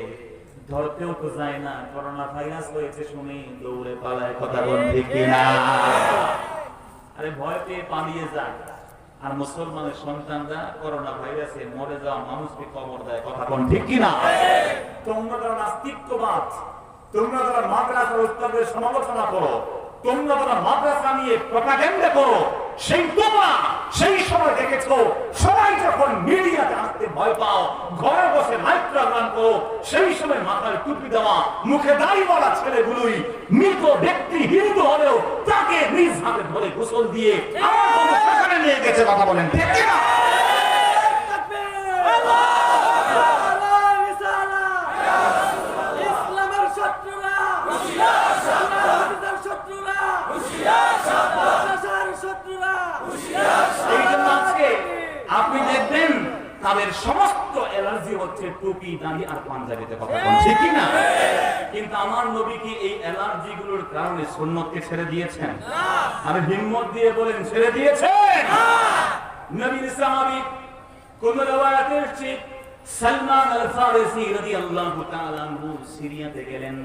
ধরতেও তো যায় না, করোনা ভাইরাস হয়েছে শুনে দৌড়ে পালায়। কথা বল ঠিক কিনা? আরে ভয় পেয়ে পালিয়ে যায়। আর মুসলমানের সন্তানরা করোনা ভাইরাসে মরে যাওয়া মানুষকে কবর দেয়। কথা বল ঠিক কিনা? তোমরা যারা নাস্তিকবাদ, তোমরা যারা মাদ্রাসার উস্তাদের সমালোচনা করো, তোমরা যারা মাদ্রাসা নিয়ে প্রপাগান্ডা করো, সেই তোমরা সেই সময় দেখেছো সবাই যখন মিডিয়াতে আসতে ভয় পাও, ঘরে বসে লাইভ প্রোগ্রাম করো, সেই সময় মাথায় টুপি দেওয়া, মুখে দাড়ি বলা ছেলেগুলোই মৃত ব্যক্তি হিন্দু হলেও তাকে নিজ হাতে ধরে গোসল দিয়ে আমার কোনো সেখানে নিয়ে গেছে। কথা বলেন ঠিক কি না? আপনি দেখবেন তাদের সমস্ত অ্যালার্জি হচ্ছে টুপি, দাড়ি আর পাঞ্জাবিতে। কথা বলেন ঠিক কি না? কিন্তু আমার নবী কি এই অ্যালার্জি গুলোর কারণে সুন্নতকে ছেড়ে দিয়েছেন? আরে হিম্মত দিয়ে বলেন ছেড়ে দিয়েছেন? নবীর সাহাবী কোন রওয়ায়াতে এসেছে সালমান আল ফারিসি রাদিয়াল্লাহু তাআলা আনহু সিরিয়াতে গেলেন,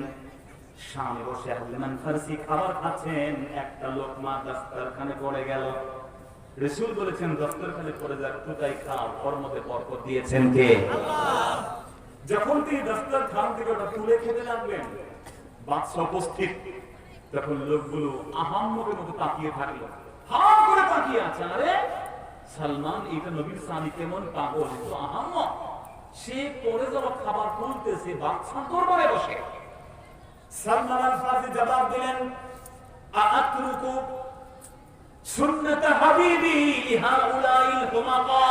শামে বসে সালমান ফারিসি খাবার খাচ্ছেন, একটা লোকমা দস্তরখানে পড়ে গেল। রাসূল বলেছেন দস্তরখানে পড়ে যাক, তুই খাও, ওর মধ্যে বরকত দিয়েছেন কে? আল্লাহ। যখন তিনি দস্তরখান থেকে ওটা তুলে খেতে লাগলেন, বাদশা উপস্থিত, তখন লোকগুলো আহাম্মকের মতো তাকিয়ে থাকলো, হাঁ করে তাকিয়ে আছে। আরে সালমান, এটা নবীর সাহাবী কেমন পাগল, তো আহাম্মক, সে পড়ে যাওয়া খাবার তুলতেছে বাদশা দরবারে বসে। সালমান আল ফারিসি জবাব দিলেন, আআতরুকু সুন্নাত হাবিবি লিহাউলাইল হুমাকা,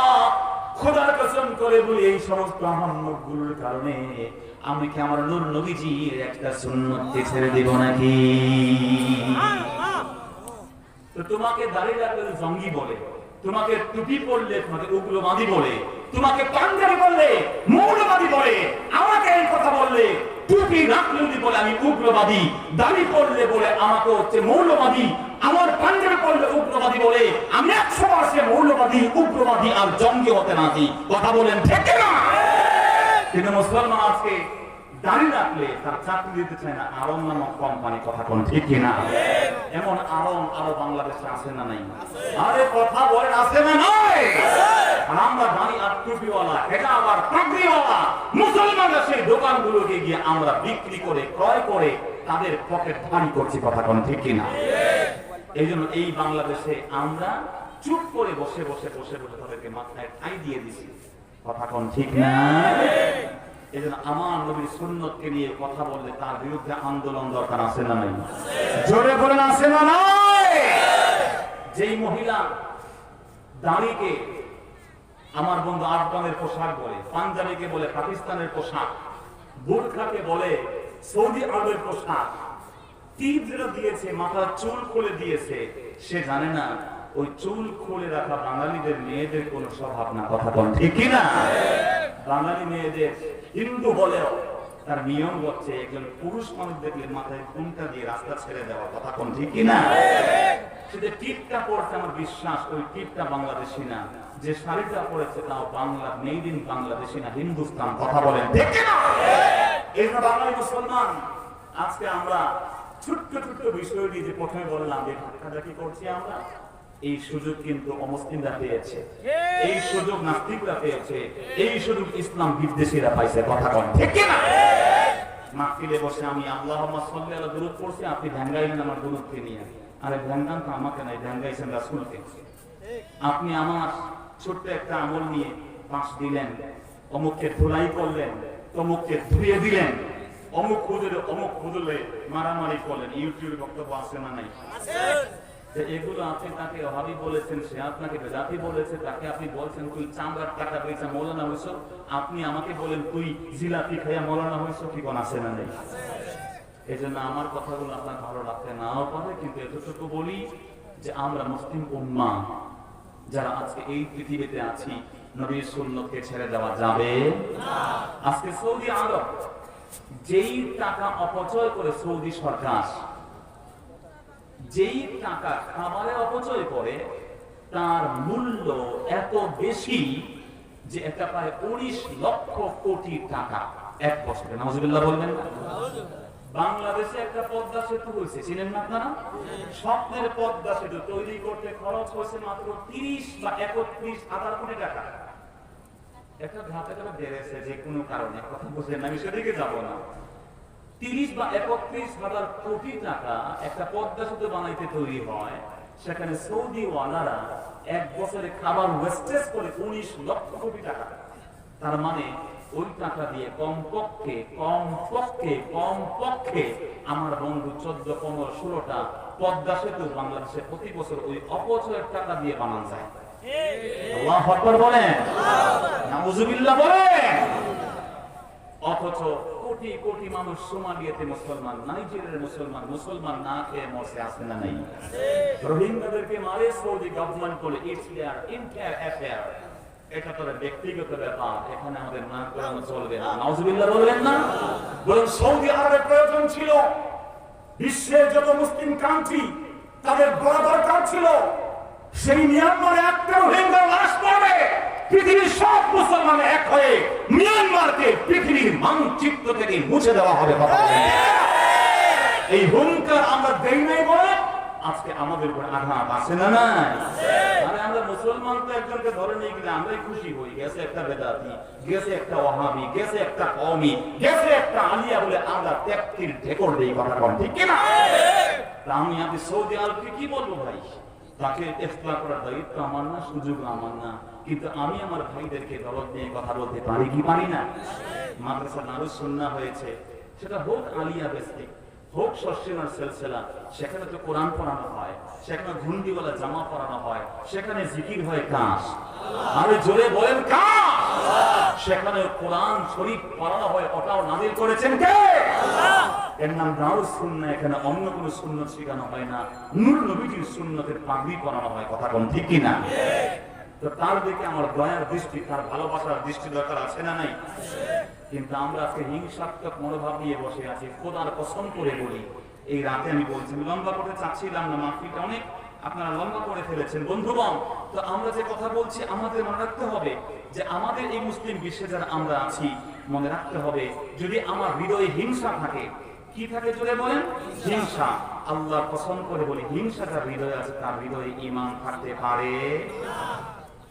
খোদার কসম করে বলি এই সমস্ত আহাম্মকগুলোর কারণে আমি কি আমার নূর নবীজির একটা সুন্নতকে ছেড়ে দেব নাকি? তো তোমাকে দাড়ি রাখলে জঙ্গি বলে, তোমাকে টুপি পরলে তোমাকে উগ্রবাদী বলে, তোমাকে পাঞ্জাবি বললে মৌলবাদী বলে, আমাকে এই কথা বললে টুপি রাখলে বলে আমি উগ্রবাদী, দাড়ি পরলে বলে আমাকে হচ্ছে মৌলবাদী, আমার পাঞ্জাবি পরলে উগ্রবাদী বলে, আমি 100% মৌলবাদী, উগ্রবাদী আর জঙ্গি হতে রাজি। কথা বলেন ঠিক না? কিন্তু মুসলমান আজকে দাড়ি রাখলে তার চাকরি দিতে চায় না আরং নামক কোম্পানি। কথা কোন ঠিক কিনা? এমন আরং আরো বাংলাদেশে আছে না নাই? আরে কথা বলেন আছে না নাই? আমরা দাড়ি আর টুপিওয়ালা, এটা আবার পাগড়িওয়ালা মুসলমানরা সেই দোকানগুলোকে গিয়ে আমরা বিক্রি করে ক্রয় করে তাদের পকেট ভারী করছি। কথা কোন ঠিক কিনা? এই জন্য এই বাংলাদেশে আমরা চুপ করে বসে বসে বসে বসে তাদেরকে মাথায় ঠাই দিয়ে দিছি। কথা কোন ঠিক না? এই জন্য আমার নবীর সুন্নতকে নিয়ে কথা বললে তার বিরুদ্ধে আন্দোলন দরকার আছে না নাই? জোরে বলেন আছে না নাই? যেই মহিলা দাড়িকে আমার বন্ধু আফগানের পোশাক বলে, পাঞ্জাবিকে বলে পাকিস্তানের পোশাক, বুরখাকে বলে সৌদি আরবের পোশাক, টিপ যেটা দিয়েছে মাথার চুল খুলে দিয়েছে, সে জানে না ওই চুল খুলে রাখা বাঙালিদের মেয়েদের কোনো স্বভাব না। কথা বল ঠিক কিনা? বাঙালি মেয়েদের হিন্দু হলেও তার নিয়ম হচ্ছে একজন পুরুষ মানুষ দেখলে মাথায় ঘুমটা দিয়ে রাস্তা ছেড়ে দেওয়া। কথা কোন ঠিক কিনা? সে যে টিপটা পড়ছে আমার বিশ্বাস ওই টিপটা বাংলাদেশি না, যে শাড়িটা পড়েছে তাও বাংলা, মেড ইন বাংলাদেশি না, হিন্দুস্তান। কথা বলেন ঠিক কিনা? এই যে বাঙালি মুসলমান আজকে আমরা ছোট্ট ছোট্ট বিষয় নিয়ে যে প্রথমে বললাম যে ধাক্কাধাক্কি করছি আমরা, এই সুযোগ কিন্তু অমুসলিমরা পেয়েছে, এই সুযোগ নাস্তিকরা পেয়েছে, এই সুযোগ ইসলাম বিদ্বেষীরা পাইছে। কথা বলেন ঠিক কিনা? মাহফিলে বসে আমি আল্লাহুম্মা সাল্লি আলা দুরূদ পড়ছি, আপনি ভ্যাঙ্গাইলেন আমার দুরূদকে নিয়ে। আরে ভ্যাঙ্গান তো আমাকে নাই, ভ্যাঙ্গাইছেন রাসূলকে। আপনি আমার ছোট্ট একটা আমল নিয়ে পাশ দিলেন, অমুককে ধুলাই করলেন, তমুককে ধুয়ে দিলেন, অমুক হুজুরে মারামারি করলেন। ইউটিউবে বক্তব্য আছে না নাই? যে এগুলো আপনি তাকে ওহাবি বলেছেন, সে আপনাকে বেদাতি বলেছে, তাকে আপনি বলছেন তুই চামড়ার টাকা পেয়েছে মৌলানা হইছো, আপনি আমাকে বলেন তুই জিলাপি খাইয়া মৌলানা হইছো। কি কোন আছে না নেই? এই জন্য আমার কথাগুলো আপনার ভালো লাগতে নাও পারে, কিন্তু এতটুকু বলি যে আমরা মুসলিম উম্মাহ যারা আজকে এই পৃথিবীতে আছি, নবীর সুন্নতকে ছেড়ে দেওয়া যাবে না। আজকে সৌদি আরব যেই টাকা অপচয় করে সৌদি সরকার, যেই টাকা খাবারে অপচয় করে, তার মূল্য এত বেশি যে এটা প্রায় 19 লক্ষ কোটি টাকা এক বছরে। নাউজুবিল্লাহ বলবেন না? বাংলাদেশে একটা পদ্মা সেতু হয়েছে, চিনেন না আপনারা? স্বপ্নের পদ্মা সেতু তৈরি করতে খরচ হয়েছে মাত্র 30 বা 31 হাজার কোটি টাকা। একটা ধাপে ধাপে বেড়েছে যে কোনো কারণে, কথা বুঝলেন না, আমি সেদিকে যাবো না। 30 বা 31 হাজার কোটি টাকা একটা পদ্মা সেতু বানাইতে তৈরি হয়, সেখানে সৌদি ওয়ালারা এক বছরে খাবার ওয়েস্টেজ করে 19 লক্ষ কোটি টাকা। তার মানে ওই টাকা দিয়ে কমপক্ষে আমার বন্ধু 14, 15, 16টা পদ্মা সেতু বাংলাদেশে প্রতি বছর ওই অপচয়ের টাকা দিয়ে বানানো যায়। আল্লাহু আকবার বলেন, নাউজুবিল্লাহ বলেন। অথচ কোটি কোটি মানুষ সোমালিয়াতে মুসলমান, নাইজেরিয়ার মুসলমান না খেয়ে মরছে, আছে না নাই? রোহিঙ্গাদেরকে মারে সৌদি গভর্নমেন্ট বলে ইটস দেয়ার ইন্টার অ্যাফেয়ার, এটা তাদের ব্যক্তিগত ব্যাপার, এখানে আমাদের না করানো চলবে না। নাউজুবিল্লাহ বলবেন না? বরং সৌদি আরবের প্রয়োজন ছিল বিশ্বের যত মুসলিম কান্ট্রি তাদের বড় দরকার ছিল সেই মিয়ানমারে একটা রোহিঙ্গা লাশ পড়বে, পৃথিবীর সব মুসলমান এক হয়ে মিয়ানমারকে পৃথিবীর মানচিত্র থেকে মুছে দেওয়া হবে। এই হুঙ্কার আমরা দেই নাই বলে আজকে আমাদের উপর আঘাত আসে না নাই? আরে আমরা মুসলমান তো একজনকে ধরে নিয়ে গেলে আমরাই খুশি হই, গেছে একটা বেদাতি, গেছে একটা ওয়াহাবি, গেছে একটা কওমি, গেছে একটা আলিয়া বলে আমরা ত্যাগের ঢেকর দেই। কথা বলেন ঠিক কি না? আমি আজ সৌদি আরবকে কি বলবো ভাই? তাকে ইফতার করার দায়িত্ব আমার না, সুযোগ আমার না, কিন্তু আমি আমার ভাইদেরকে দরদ নিয়ে কথা বলতে পারি কি পারি না? মাদ্রাসা নারুস সুন্নাহ হয়েছে, সেটা হোক আলিয়া বেস্টিক, হোক শর্ষিনার সিলসিলা, সেখানে তো কোরআন পড়ানো হয়, সেখানে ঘুন্ডিওয়ালা জামা পরানো হয়, সেখানে জিকির হয় কাশ, আরে জোরে বলেন কাশ। সেখানে কোরআন শরীফ পড়ানো হয়, ওটাও নাযিল করেছেন কে? আল্লাহ। এর নাম নারুস সুন্নাহ। এখানে অন্য কোনো সুন্নাত শেখানো হয় না, নূর নবীজির সুন্নতের পাগড়ি পরানো হয়। কথা কোন ঠিক কি না? তো তার দিকে আমার দয়ার দৃষ্টি, তার ভালোবাসার দৃষ্টি দরকার আছে না নাই? কিন্তু আমরা আজকে হিংসাত্মক মনোভাব নিয়ে বসে আছি। খোদার কসম করে বলি, এই রাতে আমি বলছি, লম্বা করতে চাচ্ছিলাম না, মাহফিলটা অনেক আপনারা লম্বা করে ফেলেছেন বন্ধুগণ। তো আমরা যে কথা বলছি আমাদের মনে রাখতে হবে যে আমাদের এই মুসলিম বিশ্বে যারা আমরা আছি, মনে রাখতে হবে যদি আমার হৃদয়ে হিংসা থাকে, কি থাকে জোরে বলেন? হিংসা। আল্লাহর কসম করে বলি, হিংসা যার হৃদয়ে আছে তার হৃদয়ে ঈমান থাকতে পারে না।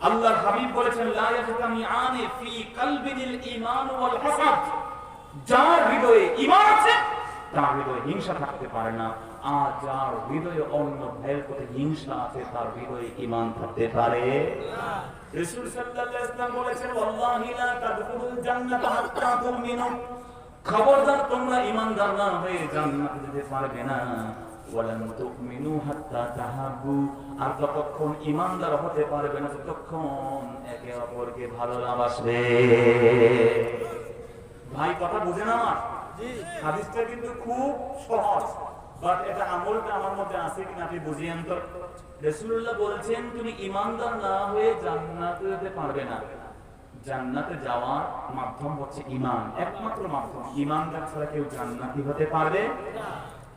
আল্লাহর হাবিব বলেছেন, লা ইয়াজতামিআনি ফি কলবিল ঈমান ওয়াল হাসাদ। যার হৃদয়ে ঈমান আছে তার হৃদয়ে হিংসা থাকতে পারে না, আর যার হৃদয়ে অন্য ভাইয়ের প্রতি হিংসা আছে তার হৃদয়ে ঈমান থাকতে পারে না। রাসূল সাল্লাল্লাহু আলাইহি ওয়াসাল্লাম বলেছেন, ওয়াল্লাহি লা তাদখুলুল জান্নাতা হাত্তা তুমিনু। খবরদার তোমরা ঈমানদার না হয়ে জান্নাতে যেতে পারবে না। ওয়ালান তুমিনু হাত্তা তাহাব্বু। আর যতক্ষণ ঈমানদার হতে পারবে না ততক্ষণ একে অপরকে ভালোবাসবে। ভাই কথা বুঝেন আমার? জি। হাদিসটা কিন্তু খুব সহজ, বাট এটা আমলটা আমার মধ্যে আছে কিনা আপনি বুঝিয়েন তো। রাসূলুল্লাহ বলেছেন, তুমি ঈমানদার না হয়ে জান্নাতে যেতে পারবে না। জান্নাতে যাওয়ার মাধ্যম হচ্ছে ঈমান, একমাত্র মাধ্যম। ঈমানদার ছাড়া কেউ জান্নাতি হতে পারবে না।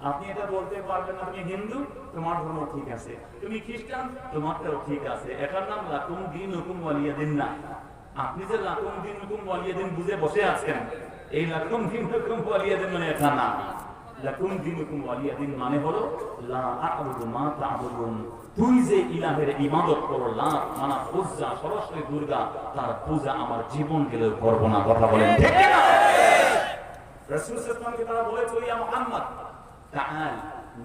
আপনি এটা বলতে পারবেন না, তুমি হিন্দু, তোমার ধর্ম ঠিক আছে, তুমি খ্রিস্টান, তোমারটাও ঠিক আছে, এটার নাম লাকুম দীনুকুম ওয়ালিয়া দিন না। আপনি যে লাকুম দীনুকুম ওয়ালিয়া দিন বুঝে বসে আছেন, এই লাকুম দীনুকুম ওয়ালিয়া দিন মানে এটা না। লাকুম দীনুকুম ওয়ালিয়া দিন মানে হলো লা আ'বুদু মা তা'বুদুন। তুই যে ইলাহের ইবাদত করো, লাত, মানাত, উজ্জা, সরস্বতী, দুর্গা, তার পূজা আমার জীবন গেলেও করব না। কথা বলেন ঠিক কি না? রাসূল সাল্লাল্লাহু আলাইহি ওয়াসাল্লামকে তারা বলেছে, ইয়া মুহাম্মদ তাআল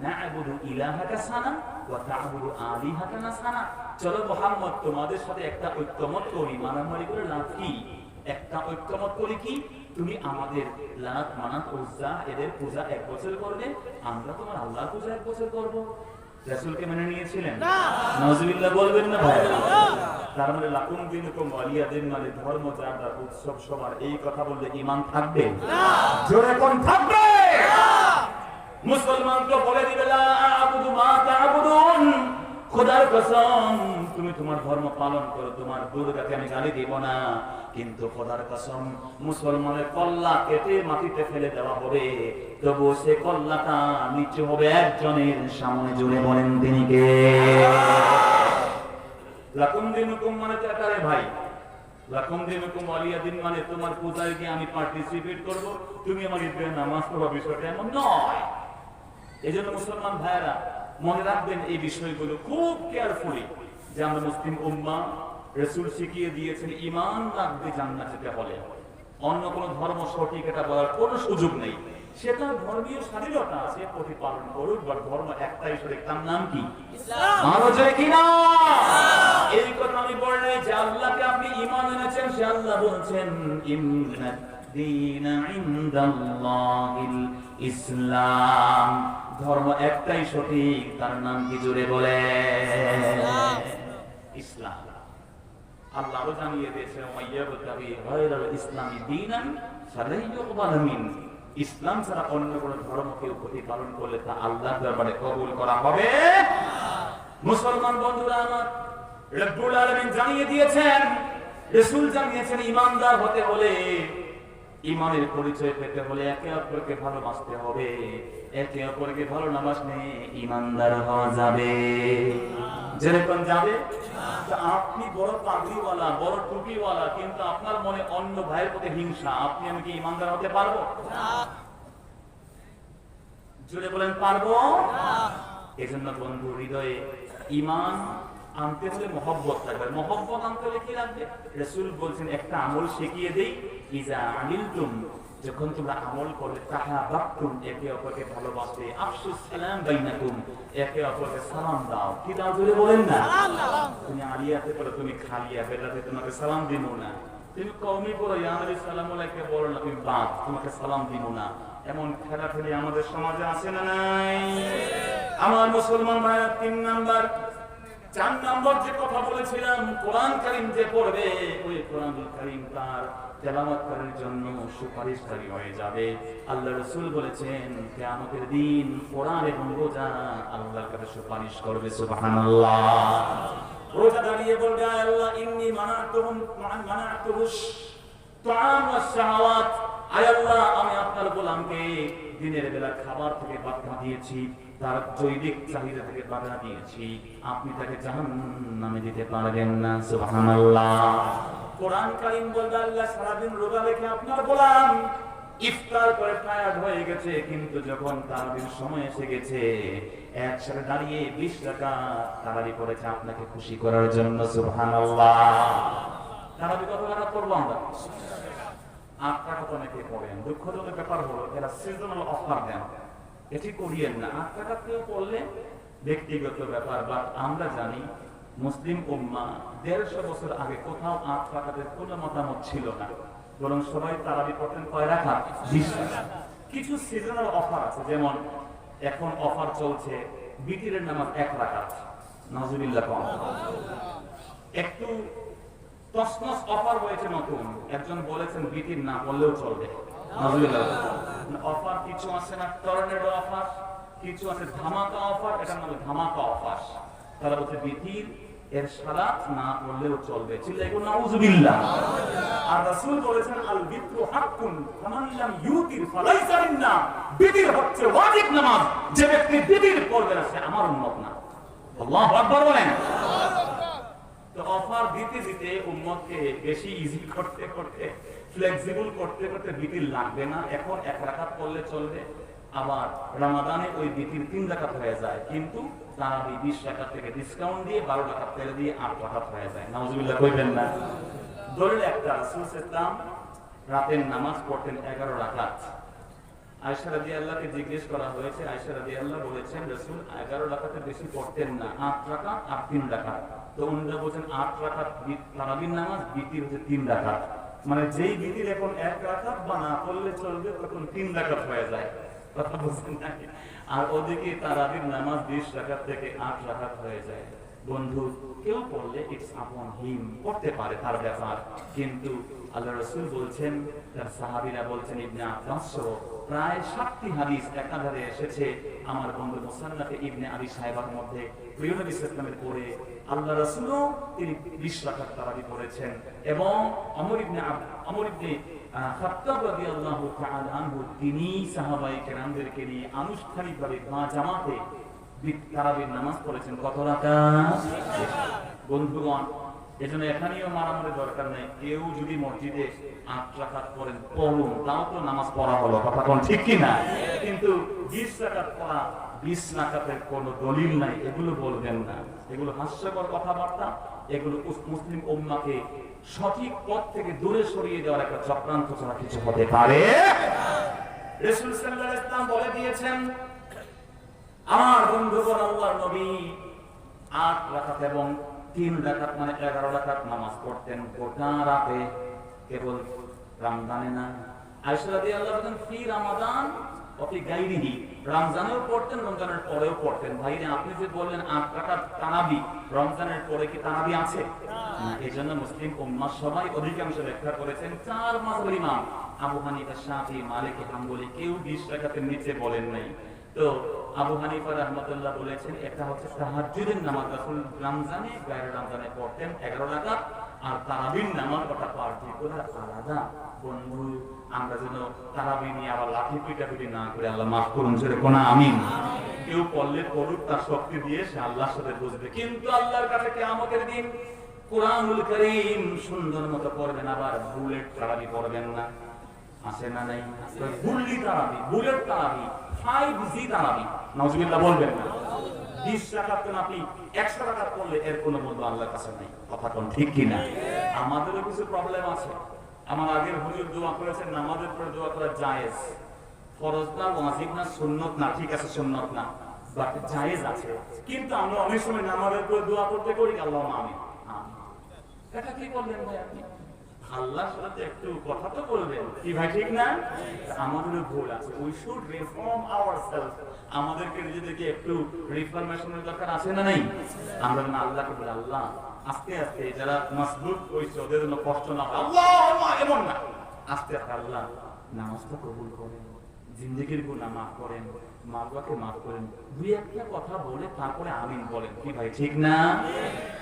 না'বুদু ইলাহাকা সানা ওয়া তা'বুদু আলিহাতানা সানা। চলো মুহাম্মদ, তোমাদের সাথে একটা ঐক্যমত করি, মারামারি করে লাভ কি? একটা ঐক্যমত করি কি, তুমি আমাদের লাত, মানাত, উজ্জা এদের পূজা 1 বছর করবে, আমরা তোমার আল্লাহর পূজা 1 বছর করব। রাসূলকে মেনে নিয়েছিলেন? নাউজুবিল্লাহ বলবেন না ভাই? তার মানে লাকুম দীনুকুম ওয়ালিয়া দিন মানে ধর্ম যার, উৎসব সবার, এই কথা বললে ঈমান থাকবে না। জোরে কোন থাকবে না? মুসলমান তো বলে দিবে, লা আ'বুদু মা তা'বুদুন। খোদার কসম, তুমি তোমার ধর্ম পালন করো, তোমার দুর্গাকে আমি গালি দিব না, কিন্তু খোদার কসম মুসলমানের কল্লা কেটে মাটিতে ফেলে দেওয়া হবে, তবু সে কল্লাটা নিচে হবে একজনের সামনে। জুড়ে বলেন তিনি কে? লাকুম দীনুকুম মানে তো এটারে ভাই, লাকুম দীনুকুম ওয়ালিয়া দিন মানে তোমার পূজায় গিয়ে আমি পার্টিসিপেট করব, তুমি আমার ঈদের নামাজ পড়বা, বিষয়টা এমন নয়। এজন্য মুসলমান ভাইরা মনে রাখবেন এই বিষয়গুলো খুব কেয়ারফুলি, যে আমরা মুসলিম উম্মাহ, রাসূল শিখিয়ে দিয়েছেন ঈমান রাখবে জান্নাতে যেতে হলে। অন্য কোন ধর্ম সঠিক এটা বলার কোনো সুযোগ নেই। সে তার ধর্মীয় স্বাধীনতা আছে, প্রতিপালন করুক, বা ধর্ম একটাই সঠিক, তার নাম কি? আরো জোরে কি না? এই কথা আমি বললে যে আল্লাহকে আপনি ঈমান এনেছেন, সে আল্লাহ বলছেন ইন্নাদ দীনা ইনদাল্লাহিল ইসলাম, ধর্ম একটাই সঠিক, তার নাম কি? জোরে বলে ইসলাম। আল্লাহ আরো জানিয়ে দিয়েছেন ওয়াইয়াবতাগি গায়রাল ইসলামি দীনান ফালান ইউকবাল মিন, ইসলাম ছাড়া অন্য কোন ধর্মকে প্রতিপালন করলে তা আল্লাহর দরবারে কবুল করা হবে মুসলমান বন্ধুরা আমার, রব্বুল আলামিন জানিয়ে দিয়েছেন, রাসূল জানিয়েছেন, ঈমানদার হতে হলে, ঈমানের পরিচয় পেতে হলে একে অপরকে ভালোবাসতে হবে, একে অপরকে ভালো না বাসলে ঈমানদার হওয়া যাবে। যেরকম যাবে, আপনি বড় পাগড়িওয়ালা, বড় টুপিওয়ালা, কিন্তু আপনার মনে অন্য ভাইয়ের প্রতি হিংসা, আপনি আমি কি ঈমানদার হতে পারবো? জোরে বলেন পারবো? এজন্য বন্ধু, হৃদয়ে ঈমান আনতে হলে মহব্বত লাগবে। মহব্বত আনতে হলে কি লাগবে? রাসূল বলছেন একটা আমল শিখিয়ে দেই, ইজা আমিলতুম, যখন তোমরা আমল করবে, তাহাবাবতুম, একে অপরকে ভালোবাসবে, আফসুস সালাম বাইনাকুম, একে অপরকে সালাম দাও। কি দাও? জোরে বলেন না। তুমি আলিয়াতে পড়ো, তুমি খালিয়া, বেলাতে তোমাকে সালাম দিব না। তুমি কওমি পড়ো, ইয়া নবী সাল্লাল্লাহু আলাইহি ওয়া সাল্লাম বলো না, তুমি বাদ, তোমাকে সালাম দিব না। এমন খেলাখেলি আমাদের সমাজে আছে না নাই? আমার মুসলমান ভাইরা, 3 নাম্বার, 4 নম্বর যে কথা বলেছিলাম, কোরআন কারীম যে পড়বে, ওই কোরআনুল কারীম তার তেলাওয়াতকারীর জন্য সুপারিশকারী হয়ে যাবে। আল্লাহ রাসূল বলেছেন, কিয়ামতের দিন কোরআন এবং রোজা আল্লাহর কাছে সুপারিশ করবে। সুবহানাল্লাহ। রোজা দাঁড়িয়ে বলবে, আল্লাহ ইন্নী মানাতুহুস তুআম ওয়াস শাহাওয়াত, আয় আল্লাহ আমি আপনার গোলামকে দিনের বেলা খাবার থেকে বাধা দিয়েছি, তার জৈবিক চাহিদা থেকে বাধা দিয়েছি, আপনি তাকে জাহান্নামে দিতে পারবেন না। সুবহানাল্লাহ। কোরআন কারীম বলবে, আল্লাহ সারাদিন রোজা রেখে আপনার গোলাম ইফতার করে টায়ার্ড হয়ে গেছে, কিন্তু যখন তারাবির সময় এসে গেছে, একসাথে দাঁড়িয়ে 20 রাকাত তারাবি পড়েছে আপনাকে খুশি করার জন্য। সুবহানাল্লাহ। তারাবি কত রাকাত পড়বো আমরা? 8 রাকাত অনেকে পড়েন। দুঃখজনক ব্যাপার হলো, এরা সিজনাল অফার দেন, এটি করিয়েন না। 8 রাকাত কেউ পড়লে ব্যক্তিগত ব্যাপার, বাট আমরা জানি মুসলিম উম্মাহ 150 বছর আগে কোথাও 8 রাকাতের কোনো মতামত ছিল না, বরং সবাই তারাবি পড়তেন কয় রাকাত? 20 রাকাত। কিছু সিজনাল অফার আছে, যেমন এখন অফার চলছে বিতিরের নামাজ 1 রাকাত, নাউজুবিল্লাহ। কম একটু তসনস অফার হয়েছে নতুন, একজন বলেছেন বিতির না পড়লেও চলবে, নাউজুবিল্লাহ। অফার কিছু আছে না, টর্নেডো অফার, কিছু আছে ধামাকা অফার, এটার নাম ধামাকা অফার। তারা বলছে বিতির এর সালাত না পড়লেও চলবে, চিল্লাইগো নাউজুবিল্লাহ। আর রাসূল বলেছেন, আল বিতরু হাক্কুন ফামান লাম ইউতির ফালাইসা মিন্না, বিতির হচ্ছে ওয়াজিব নামাজ, যে ব্যক্তি বিতির পড়বে না সে আমার উম্মত না। আল্লাহু আকবার বলেন। তো অফার দিতে দিতে উম্মতকে বেশি ইজি করতে করতে, ফ্লেক্সিবল করতে করতে বিতির লাগবে না, এখন 1 রাকাত পড়লে চলবে। আবার রমাদানে ওই বিতির 3 রাকাত হয়ে যায়, কিন্তু তারাবি 20 রাকাত থেকে ডিসকাউন্ট দিয়ে 12 রাকাত ফেলে দিয়ে 8 রাকাত হয়ে যায়। নাউজুবিল্লাহ কইবেন না। দলিল একটা, রাসূল সাল্লাল্লাহু রাতের নামাজ পড়তেন 11 রাকাত। আয়েশা রাদিয়াল্লাহকে জিজ্ঞেস করা হয়েছে, আয়েশা রাদিয়াল্লাহ বলেছেন রাসূল 11 রাকাতের বেশি পড়তেন না, 8 রাকাত আর 3 রাকাত। তো উনি বলেন 8 রাকাত তারাবির নামাজ, বিতির হচ্ছে 3 রাকাত। মানে যেই বিতির এখন 1 রাকাত বা না পড়লে চলবে, তখন 3 রাকাত হয়ে যায়। কথা বুঝছেন নাকি? আর ওদিকে তারাবির নামাজ 20 রাকাত থেকে 8 রাকাত হয়ে যায়। বন্ধু, কেউ পড়লে ইটস আপন হিম, পড়তে পারে, তার ব্যাপার, কিন্তু আল্লাহ রাসূল বলছেন, তার সাহাবীরা বলছেন, ইবনে আব্বাস সহ প্রায় 7টি হাদিস একাধারে এসেছে আমার বন্ধু মুসান্নাফে ইবনে আবি শাইবার মধ্যে, প্রিয় নবী সাল্লাল্লাহু আলাইহি ওয়াসাল্লামের পরে আল্লাহ রাসূলও তিনি 20 রাকাত তারাবি পড়েছেন। এবং ওমর ইবনে খাত্তাব রাদিয়াল্লাহু তাআলা আনহু, তিনি সাহাবায়ে কেরামদেরকে নিয়ে আনুষ্ঠানিকভাবে জামাতে তারাবির নামাজ পড়েছেন। কত রাকাত? বন্ধুগণ, এজন্য এখানেও মারামারি দরকার নেই। কেউ যদি মসজিদে 8 রাকাত পড়েন, পড়ুন, তাও তো নামাজ পড়া হলো, কথা কোন ঠিক কি না? কিন্তু 20 রাকাত পড়া, 20 রাকাতের কোনো দলিল নাই, এগুলো বলবেন না। এগুলো হাস্যকর কথাবার্তা, এগুলো মুসলিম উম্মাহকে সঠিক পথ থেকে দূরে সরিয়ে দেওয়ার একটা চক্রান্ত ছাড়া কিছু হতে পারে। রাসূল সাল্লাল্লাহু আলাইহি ওয়াসাল্লাম বলে দিয়েছেন, আমার বন্ধুগণ, আল্লাহর নবী 8 রাকাত এবং 3 রাকাত মানে 11 রাকাত নামাজ পড়তেন গোটা রাতে, কেবল রমজানে না। আয়েশা রাদিয়াল্লাহু আনহা ফি রমাদান ও ফি গায়রিহি, রমজানেও পড়তেন, রমজানের পরেও পড়তেন। ভাইরা, আপনি যে বললেন 8 রাকাত তারাবি, রমজানের পরে কি তারাবি আছে? না। এজন্য মুসলিম উম্মাহ সবাই অধিকাংশ ব্যাখ্যা করেছেন 4 মাযহাবের ইমাম আবু হানিফা, শাফিঈ, মালিক, হাম্বলি কেউ 20 রাকাতের নিচে বলেন নাই। তো আবু হানিফা রাহমাতুল্লাহ বলেছেন এটা হচ্ছে তাহাজ্জুদের নামাজ। রাসূল রমজানে গায়রে রমজানে পড়তেন 11 রাকাত, আর তারাবির নামাজ ওটা পার্টিকুলার আলাদা। বন্ধু, আমরা যেন তারাবি নিয়ে আবার লাঠি পিটাপিটি না করে, আল্লাহ মাফ করুন, জোরে কোন আমিন। কেউ পড়লে পড়ুক, তার শক্তি দিয়ে সে আল্লাহর সাথে বুঝবে, কিন্তু আল্লাহর কাছে কিয়ামতের দিন কুরআনুল কারীম সুন্দর মতো পড়বেন, আবার বুলেট তারাবি পড়বেন না। আছে না নাই? বুল্লি তারাবি, বুলেট তারাবি, 5G তারাবি, নাউজুবিল্লাহ বলবেন না। 20 রাকাত আপনি 100 রাকাত পড়লে এর কোনো মূল্য আল্লাহর কাছে নাই। কথা কোন ঠিক কি না? আমাদেরও কিছু প্রবলেম আছে। আমার আগের হুজুর দোয়া করেছেন নামাজের পরে দোয়া করা জায়েজ, ফরজ না, ওয়াজিব না, সুন্নত না। ঠিক আছে, সুন্নত না, বাট জায়েজ আছে। কিন্তু আমরা অনেক সময় নামাজের পরে দোয়া করতে করি আল্লাহুম্মা আমিন। এটা কি বললেন ভাই আপনি? আল্লাহর সাথে একটু কথা তো বলবেন, কি ভাই ঠিক না? আমাদেরও ভুল আছে। We should reform ourself. আমাদেরকে নিজেদেরকে একটু রিফরমেশনের দরকার আছে না নাই? আমরা না আল্লাহকে বলি, আল্লাহ আস্তে আস্তে যারা মাসলুক হইছে ওদের জন্য কষ্ট না হয়, আল্লাহুম্মা, এমন না, আস্তে আস্তে আল্লাহ নামাজটা কবুল করেন, জিন্দেগির গুনাহ মাফ করেন, মা-বাবাকে মাফ করেন। দুই একটা কথা বলে তারপরে আমিন বলেন, কি ভাই ঠিক না?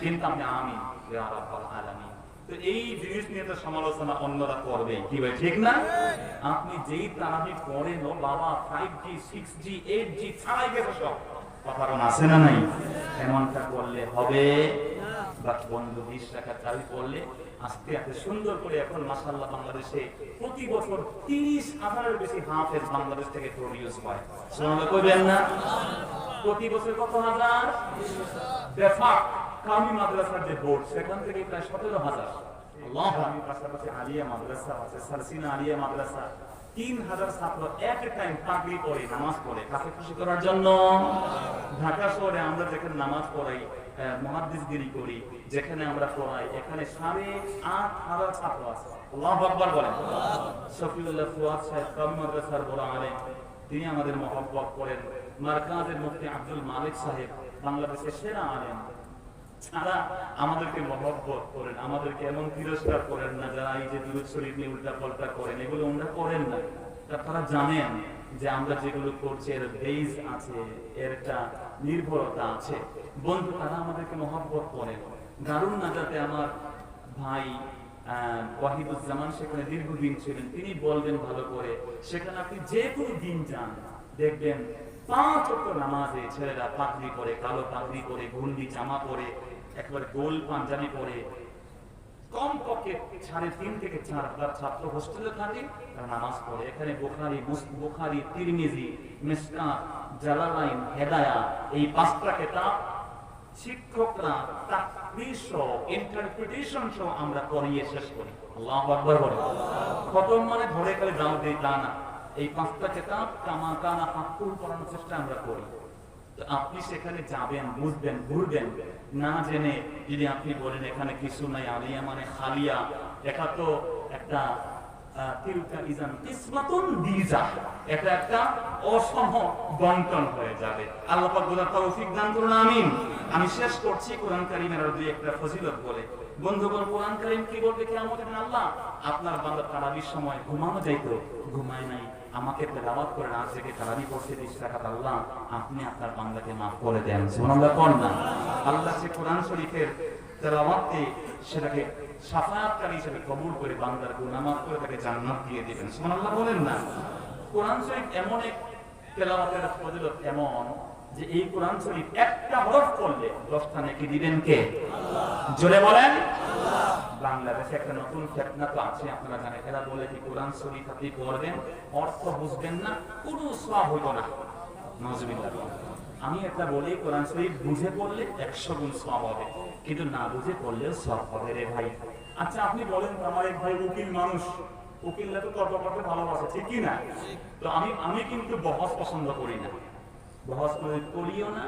কিন্তু আপনি আমিন ইয়া রাব্বাল আলামিন, তো এই জিনিস নিয়ে তো সমালোচনা অন্যরা করবে, কি ভাই ঠিক না? আপনি যেই তারাবি পড়েন ও বাবা 5G 6G 8G ছাড়াই গেছে সব, কথা কোন আছে না নাই? এমনটা করলে হবে? বাট বন্ধু 20 রাকাত তারাবি পড়লে আস্তে আস্তে সুন্দর করে, এখন মাশাআল্লাহ বাংলাদেশে প্রতি বছর 30,000-এর বেশি হাফেজ বাংলাদেশ থেকে প্রডিউস হয়। সুবহানাল্লাহ কইবেন না? প্রতি বছর কত হাজার? বেফাক কামি মাদ্রাসার যে বোর্ড, সেখান থেকে প্রায় 17,000। আল্লাহু আকবার। পাশাপাশি আলিয়া মাদ্রাসা আছে, সারসিনা আলিয়া মাদ্রাসা, 3,000 ছাত্র এট এ টাইম পাগড়ি পরে নামাজ পড়ে, কাকে খুশি করার জন্য। ঢাকা শহরে আমরা যেখানে নামাজ পড়াই, মুহাদ্দিসগিরি করি, যেখানে আমরা পড়াই, এখানে 8,500 ছাত্র আছে। আল্লাহু আকবার বলেন। শফিউল্লাহ ফুয়াদ সাহেব কামি মাদ্রাসার বড় আলেম, তিনি আমাদের মহব্বত করেন। মারকাজের মুফতি আব্দুল মালিক সাহেব বাংলাদেশের সেরা আলেম, তারা আমাদেরকে মহব্বত করেন, আমাদেরকে এমন তিরস্কার করেন না যারা এই যে দুরূদ শরীফ নিয়ে উল্টা পাল্টা করেন, এগুলো আমরা করেন না। তারা জানেন যে আমরা যেগুলো করছি এর বেস আছে, এর একটা নির্ভরতা আছে। বন্ধু, তারা আমাদেরকে মহব্বত করেন। দারুন নাজাতে আমার ভাই ওয়াহিদুজ্জামান সেখানে দীর্ঘদিন ছিলেন, তিনি বলবেন ভালো করে, সেখানে আপনি যে কোনো দিন যান দেখবেন 5 ওয়াক্ত নামাজে ছেলেরা পাগড়ি পরে, কালো পাগড়ি পরে, গুন্ডি জামা পরে, একবার গোল পাঞ্জাবি পরে, কমপক্ষে 3.5 থেকে 4,000 ছাত্র হোস্টেলে থাকে, তারা নামাজ পড়ে। এখানে বুখারী, তিরমিজি, মিশকাত, জালালাইন, হেদায়া, এই 5টা কিতাব শিক্ষকরা তাকরীর সহ, ইন্টারপ্রিটেশন সহ আমরা পড়িয়ে শেষ করি। আল্লাহু আকবার বলেন। খতম মানে ধরে খালি দাও দেই তা না, এই 5টা কিতাব কামা কানা হাক্কুল পড়ানোর চেষ্টা আমরা করি। তো আপনি সেখানে যাবেন, বুঝবেন, ঘুরবেন, না জেনে যদি আপনি বলেন এখানে কিছু নাই, আলিয়া মানে খালিয়া, এটা তো একটা তিলকা ইজান কিসমাতুন দিজা, এটা একটা অসম বন্টন হয়ে যাবে। আল্লাহ পাক বোঝার তৌফিক দান করুন, আমিন। আমি শেষ করছি কোরআন কারীমের দুই একটা ফজিলত বলে। বন্ধুগণ, কোরআন কারীম কি বলবে কিয়ামতের দিন? আল্লাহ আপনার বান্দা তারাবির সময় ঘুমানো যাইতো, ঘুমায় নাই, আমাকে তেলাওয়াত করেন, আজ থেকে তারাবি পড়তে 20 রাকাত, আল্লাহ আপনি আপনার বান্দাকে মাফ করে দেন। সুবহানাল্লাহ কোন না? আল্লাহ সে কোরআন শরীফের তেলাওয়াতকে সেটাকে শাফাআতকারী হিসেবে কবুল করে বান্দার গুনাহ মাফ করে তাকে জান্নাত দিয়ে দিবেন। সুবহানাল্লাহ বলেন না? কোরআন শরীফ এমন এক তেলাওয়াতের ফজিলত এমন যে এই কোরআন শরীফ একটা হরফ পড়লে 10টা নেকি দিবেন কে? আল্লাহ। জোরে বলেন আল্লাহ। বাংলাদেশে একটা নতুন ফিতনা তো আছে, আপনারা জানেন। এরা বলে কি কোরআন শরীফ আপনি পড়বেন, অর্থ বুঝবেন না, কোনো সওয়াব হইতো না। নাউজুবিল্লাহ। আমি একটা বলি, কোরআন শরীফ বুঝে পড়লে 100 গুণ সওয়াব হবে, কিন্তু না বুঝে পড়লেও সওয়াব হবে রে ভাই। আচ্ছা আপনি বলেন, আমার এক ভাই উকিল মানুষ, উকিলরা তো তর্ক করতে ভালোবাসে, ঠিক কি না? তো আমি কিন্তু বহস পছন্দ করি না, বহস করিও না।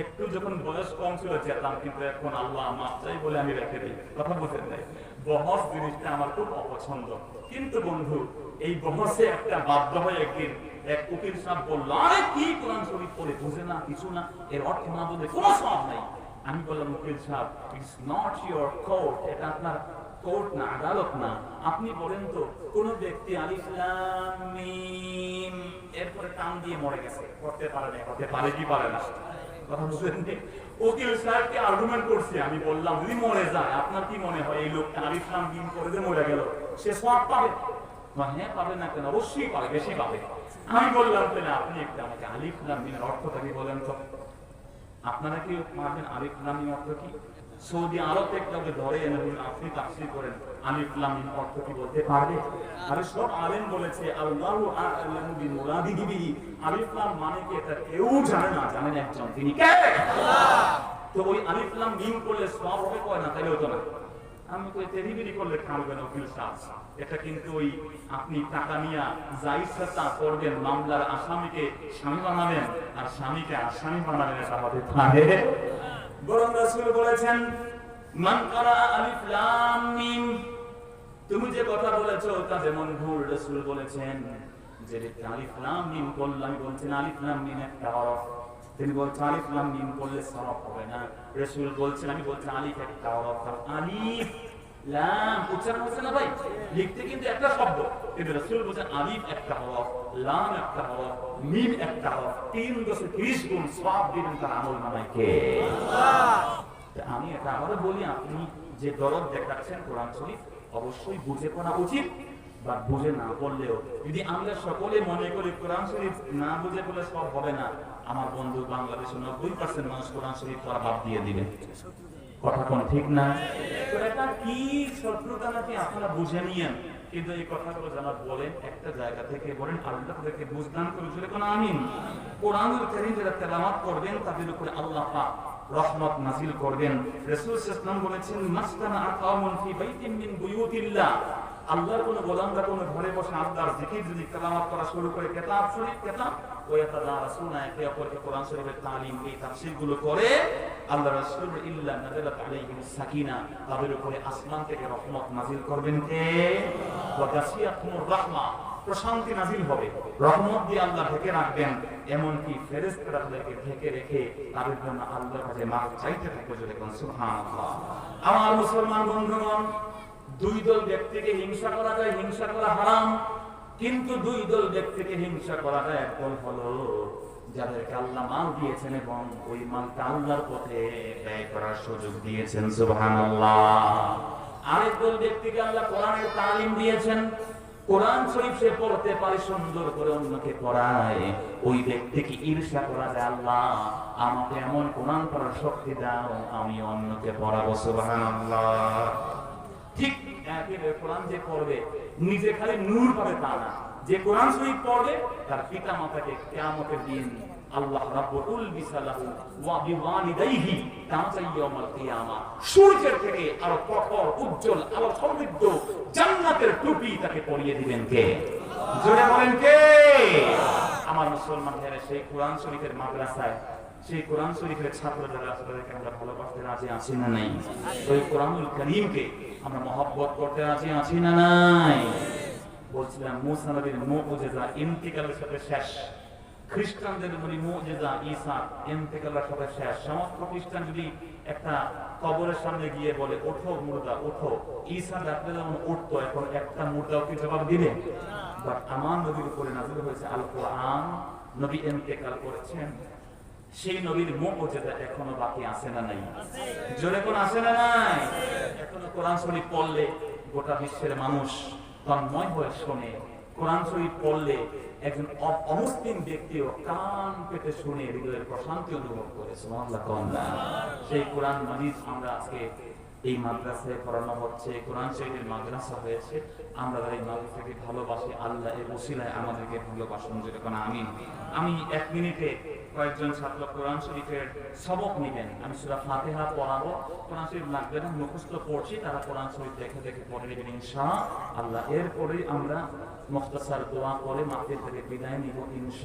একটু যখন বয়স কম ছিল যেতাম, কিন্তু এখন আল্লাহ মাফ চাই বলে আমি রেখে দিই, কথা বুঝেন নাই? বহস জিনিসটা আমার খুব অপছন্দ। কিন্তু বন্ধু, এই বহসে একটা বাধ্য হয়ে একদিন এক উকিল সাহেব বলল, আরে কি কোরআন শরীফ পড়ে বুঝে না, কিছু না, এর অর্থ না বুঝে কোনো সব নাই। আমি বললাম, উকিল সাহেব, ইটস নট ইউর কোর্ট, এটা আপনার কোর্ট না, আদালত না। আপনি বলেন তো, কোন ব্যক্তি আলিফ লাম মিম এরপরে টান দিয়ে মরে গেছে, করতে পারে না, করতে পারে কি পারে না? কথা বুঝলেন? উকিল সাহেবকে আর্গুমেন্ট করছি, আমি বললাম যদি মরে যায়, আপনার কি মনে হয় এই লোকটা আলিফ লাম মিম করে যে মরে গেল, সে সব পাবে? হ্যাঁ, পাবে না কেন? অবশ্যই পাবে, বেশি পাবে। আমি বললাম, তাহলে আপনি একটা আমাকে আলিফ লাম মিমের অর্থটা কি বলেন তো। আপনারা কি পারবেন আলিফ লাম মিম অর্থ কি? সৌদি আরব থেকে কাউকে ধরে এনে আপনি তাফসীর করেন, আলিফ লাম মিম অর্থ কি বলতে পারবে? আরে সব আলেম বলেছে আল্লাহু আ'লামু বিমুরাদিহি বিহি, আলিফ লাম মানে কি এটা কেউ জানে না, জানেন একজন, তিনি কে? আল্লাহ। তো ওই আলিফ লাম মিম করলে সওয়াব হবে কয় না, তাইলে হতো না। আমি কই তেরিবিরি করলে কামবে না উকিল সাহেব, এটা কিন্তু ওই আপনি টাকা নিয়ে যা ইচ্ছা তা করবেন, মামলার আসামিকে স্বামী বানাবেন আর স্বামীকে আসামি বানাবেন, এটা হতে পারে? বরং রাসূল বলেছেন, মান ক্বারা আলিফ লাম মিম, তুমি যে কথা বলেছো তা যেমন ভুল। রাসূল বলেছেন যে আলিফ লাম মিম বললাম, আমি বলছেন আলিফ লাম মিম একটা হরফ, তিনি বলছেন আলিফ লাম মিম করলে সওয়াব হবে না। রাসূল বলছেন, আমি বলছেন আলিফ একটা হরফ, আলিফ লাম উচ্চারণ হচ্ছে না ভাই, লিখতে কিন্তু একটা শব্দ, কিন্তু রাসূল বলছেন আলিফ একটা হরফ, লাম একটা হরফ, মিম একটা হরফ, 330 গুণ সওয়াব দিবেন তার আমলনামায় কে? আল্লাহ। আমি এটা আবারও বলি, আপনি যে দরদ দেখাচ্ছেন কোরআন শরীফ অবশ্যই বুঝে পড়া উচিত, বা বুঝে না পড়লেও যদি আমরা সকলে মনে করি কোরআন শরীফ না বুঝে পড়লে সব হবে না, আমার বন্ধু বাংলাদেশের 90% মানুষ কোরআন শরীফ পড়া বাদ দিয়ে দিবে। কথা কোন ঠিক না? এটা কি শত্রুতা নাকি আপনারা বুঝে নিয়েন, কিন্তু এই কথাগুলো যারা বলেন একটা জায়গা থেকে বলেন, আল্লাহ তাদেরকে বুঝদান করে জোরে কোন আমিন। কোরআনুল কারীম যারা তেলাওয়াত করবেন তাদের উপরে আল্লাহ পাক রহমত নাযিল করবেন। রাসূল সাল্লাল্লাহু আলাইহি ওয়াসাল্লাম বলেছেন, মাসতানা আকামুন ফি বাইতিন মিন বুয়ুতিল্লাহ, আল্লাহর কোন গোলামরা কোন ঘরে বসে আল্লাহর জিকির যদি তেলাওয়াত করা শুরু করে, কিতাব শরীফ কিতাব ওয়াতাদারাসুনা একে অপরকে কোরআন শরীফের তালিম এই তাফসীরগুলো করে, আল্লাহ রাসূল ইল্লা নাযালাত আলাইহিস সাকিনা, তাদের উপরে আসমান থেকে রহমত নাযিল করবেন কে? ওয়া গাশিয়াতুর রাহমা, প্রশান্তি নাযিল হবে, রহমত দিয়ে আল্লাহ ঢেকে রাখবেন, এমনকি ফেরেশতারা তাদেরকে ঢেকে রেখে তাদের জন্য আল্লাহর কাছে মাফ চাইতে থাকে, যদি কোন সুবহানাল্লাহ। আমার মুসলমান বন্ধুগণ, দুই দল ব্যক্তিকে হিংসা করা যায়, হিংসা করা হারাম, কিন্তু দুই দল ব্যক্তিকে হিংসা করা যায়, এক দল হলো যাদেরকে আল্লাহ মাল দিয়েছেন এবং ওই মালটা আল্লাহর পথে ব্যয় করার সুযোগ দিয়েছেন, সুবহানাল্লাহ। আরেক দল ব্যক্তিকে আল্লাহ কোরআনের তালিম দিয়েছেন, কোরআন শরীফ সে পড়তে পারে, সুন্দর করে অন্যকে পড়ায়, ওই ব্যক্তিকে ঈর্ষা করা যায়, আল্লাহ আমাকে এমন কোরআন পড়ার শক্তি দাও, আমি অন্যকে পড়াবো, সুবহানাল্লাহ। ঠিক একইভাবে কোরআন যে পড়বে নিজে খালি নূর পাবে তা না, যে কোরআন শরীফ পড়বে তার পিতা মাতাকে কিয়ামতের দিন আল্লাহ রাব্বুল বিসালাহু ওয়া বিওয়ালিদাইহি তামাজাই ইয়াউমাল কিয়ামা, সূর্যের থেকে আরো প্রখর উজ্জ্বল আলো সমৃদ্ধ জান্নাতের টুপি তাকে পরিয়ে দিবেন কে? জোরে বলেন কে? আমার মুসলমান ভাইরা, সেই কোরআন শরীফের মাদ্রাসায় সেই কোরআন শরীফের ছাত্র যারা আছে তাদেরকে আমরা ভালোবাসতে রাজি আছি না নাই? ওই কোরআনুল কারীমকে আমরা মহব্বত করতে রাজি আছি না নাই? বলছিলাম মুসা নবীর মুজিজা ইন্তিকালের সাথে শেষ, খ্রিস্টানদের মুজিজা ঈসা ইন্তিকালের সাথে শেষ। সমস্ত খ্রিস্টান যদি একটা কবরের সামনে গিয়ে বলে ওঠো মুর্দা ওঠো, ঈসা ডাকলে যেমন উঠতো, এখন একটা মুর্দাও কি জবাব দিবে? বাট আমার নবীর উপরে নাযিল হয়েছে আল কোরআন, নবী ইন্তিকাল করেছেন, সেই নবীর মুজিজা এখনো বাকি আছে না নাই? জোরে কোন আছে না নাই? এখনো কোরআন শরীফ পড়লে গোটা বিশ্বের মানুষ তন্ময় হয়ে শোনে, কোরআন শরীফ পড়লে একজন অমুসলিম ব্যক্তিও কান পেতে শুনে হৃদয়ের প্রশান্তি অনুভব করে, সুবহানাল্লাহ। সেই কোরআন মাজিদ আমরা আজকে এই মাদ্রাসায় পড়ানো হচ্ছে, কোরআন শরীফের মাদ্রাসা হয়েছে, আমরা এই মাদ্রাসাকে ভালোবাসি, আল্লাহ এর ওসিলায় আমাদেরকে ভালোবাসুন, যেরকম আমিন। আমি 1 মিনিটে কয়েকজন ছাত্র কোরআন শরীফের সবক নেবেন। আমি সূরা ফাতিহা পড়াবো, কোরআন শরীফ লাগবে না, মুখস্থ পড়ছি, তারা কোরআন শরীফ দেখে দেখে পড়ে নেবেন ইনশাআল্লাহ। এরপরে আমরা মুখতাসার দোয়া করে মাহফিল থেকে বিদায় নিব ইনশাআল্লাহ।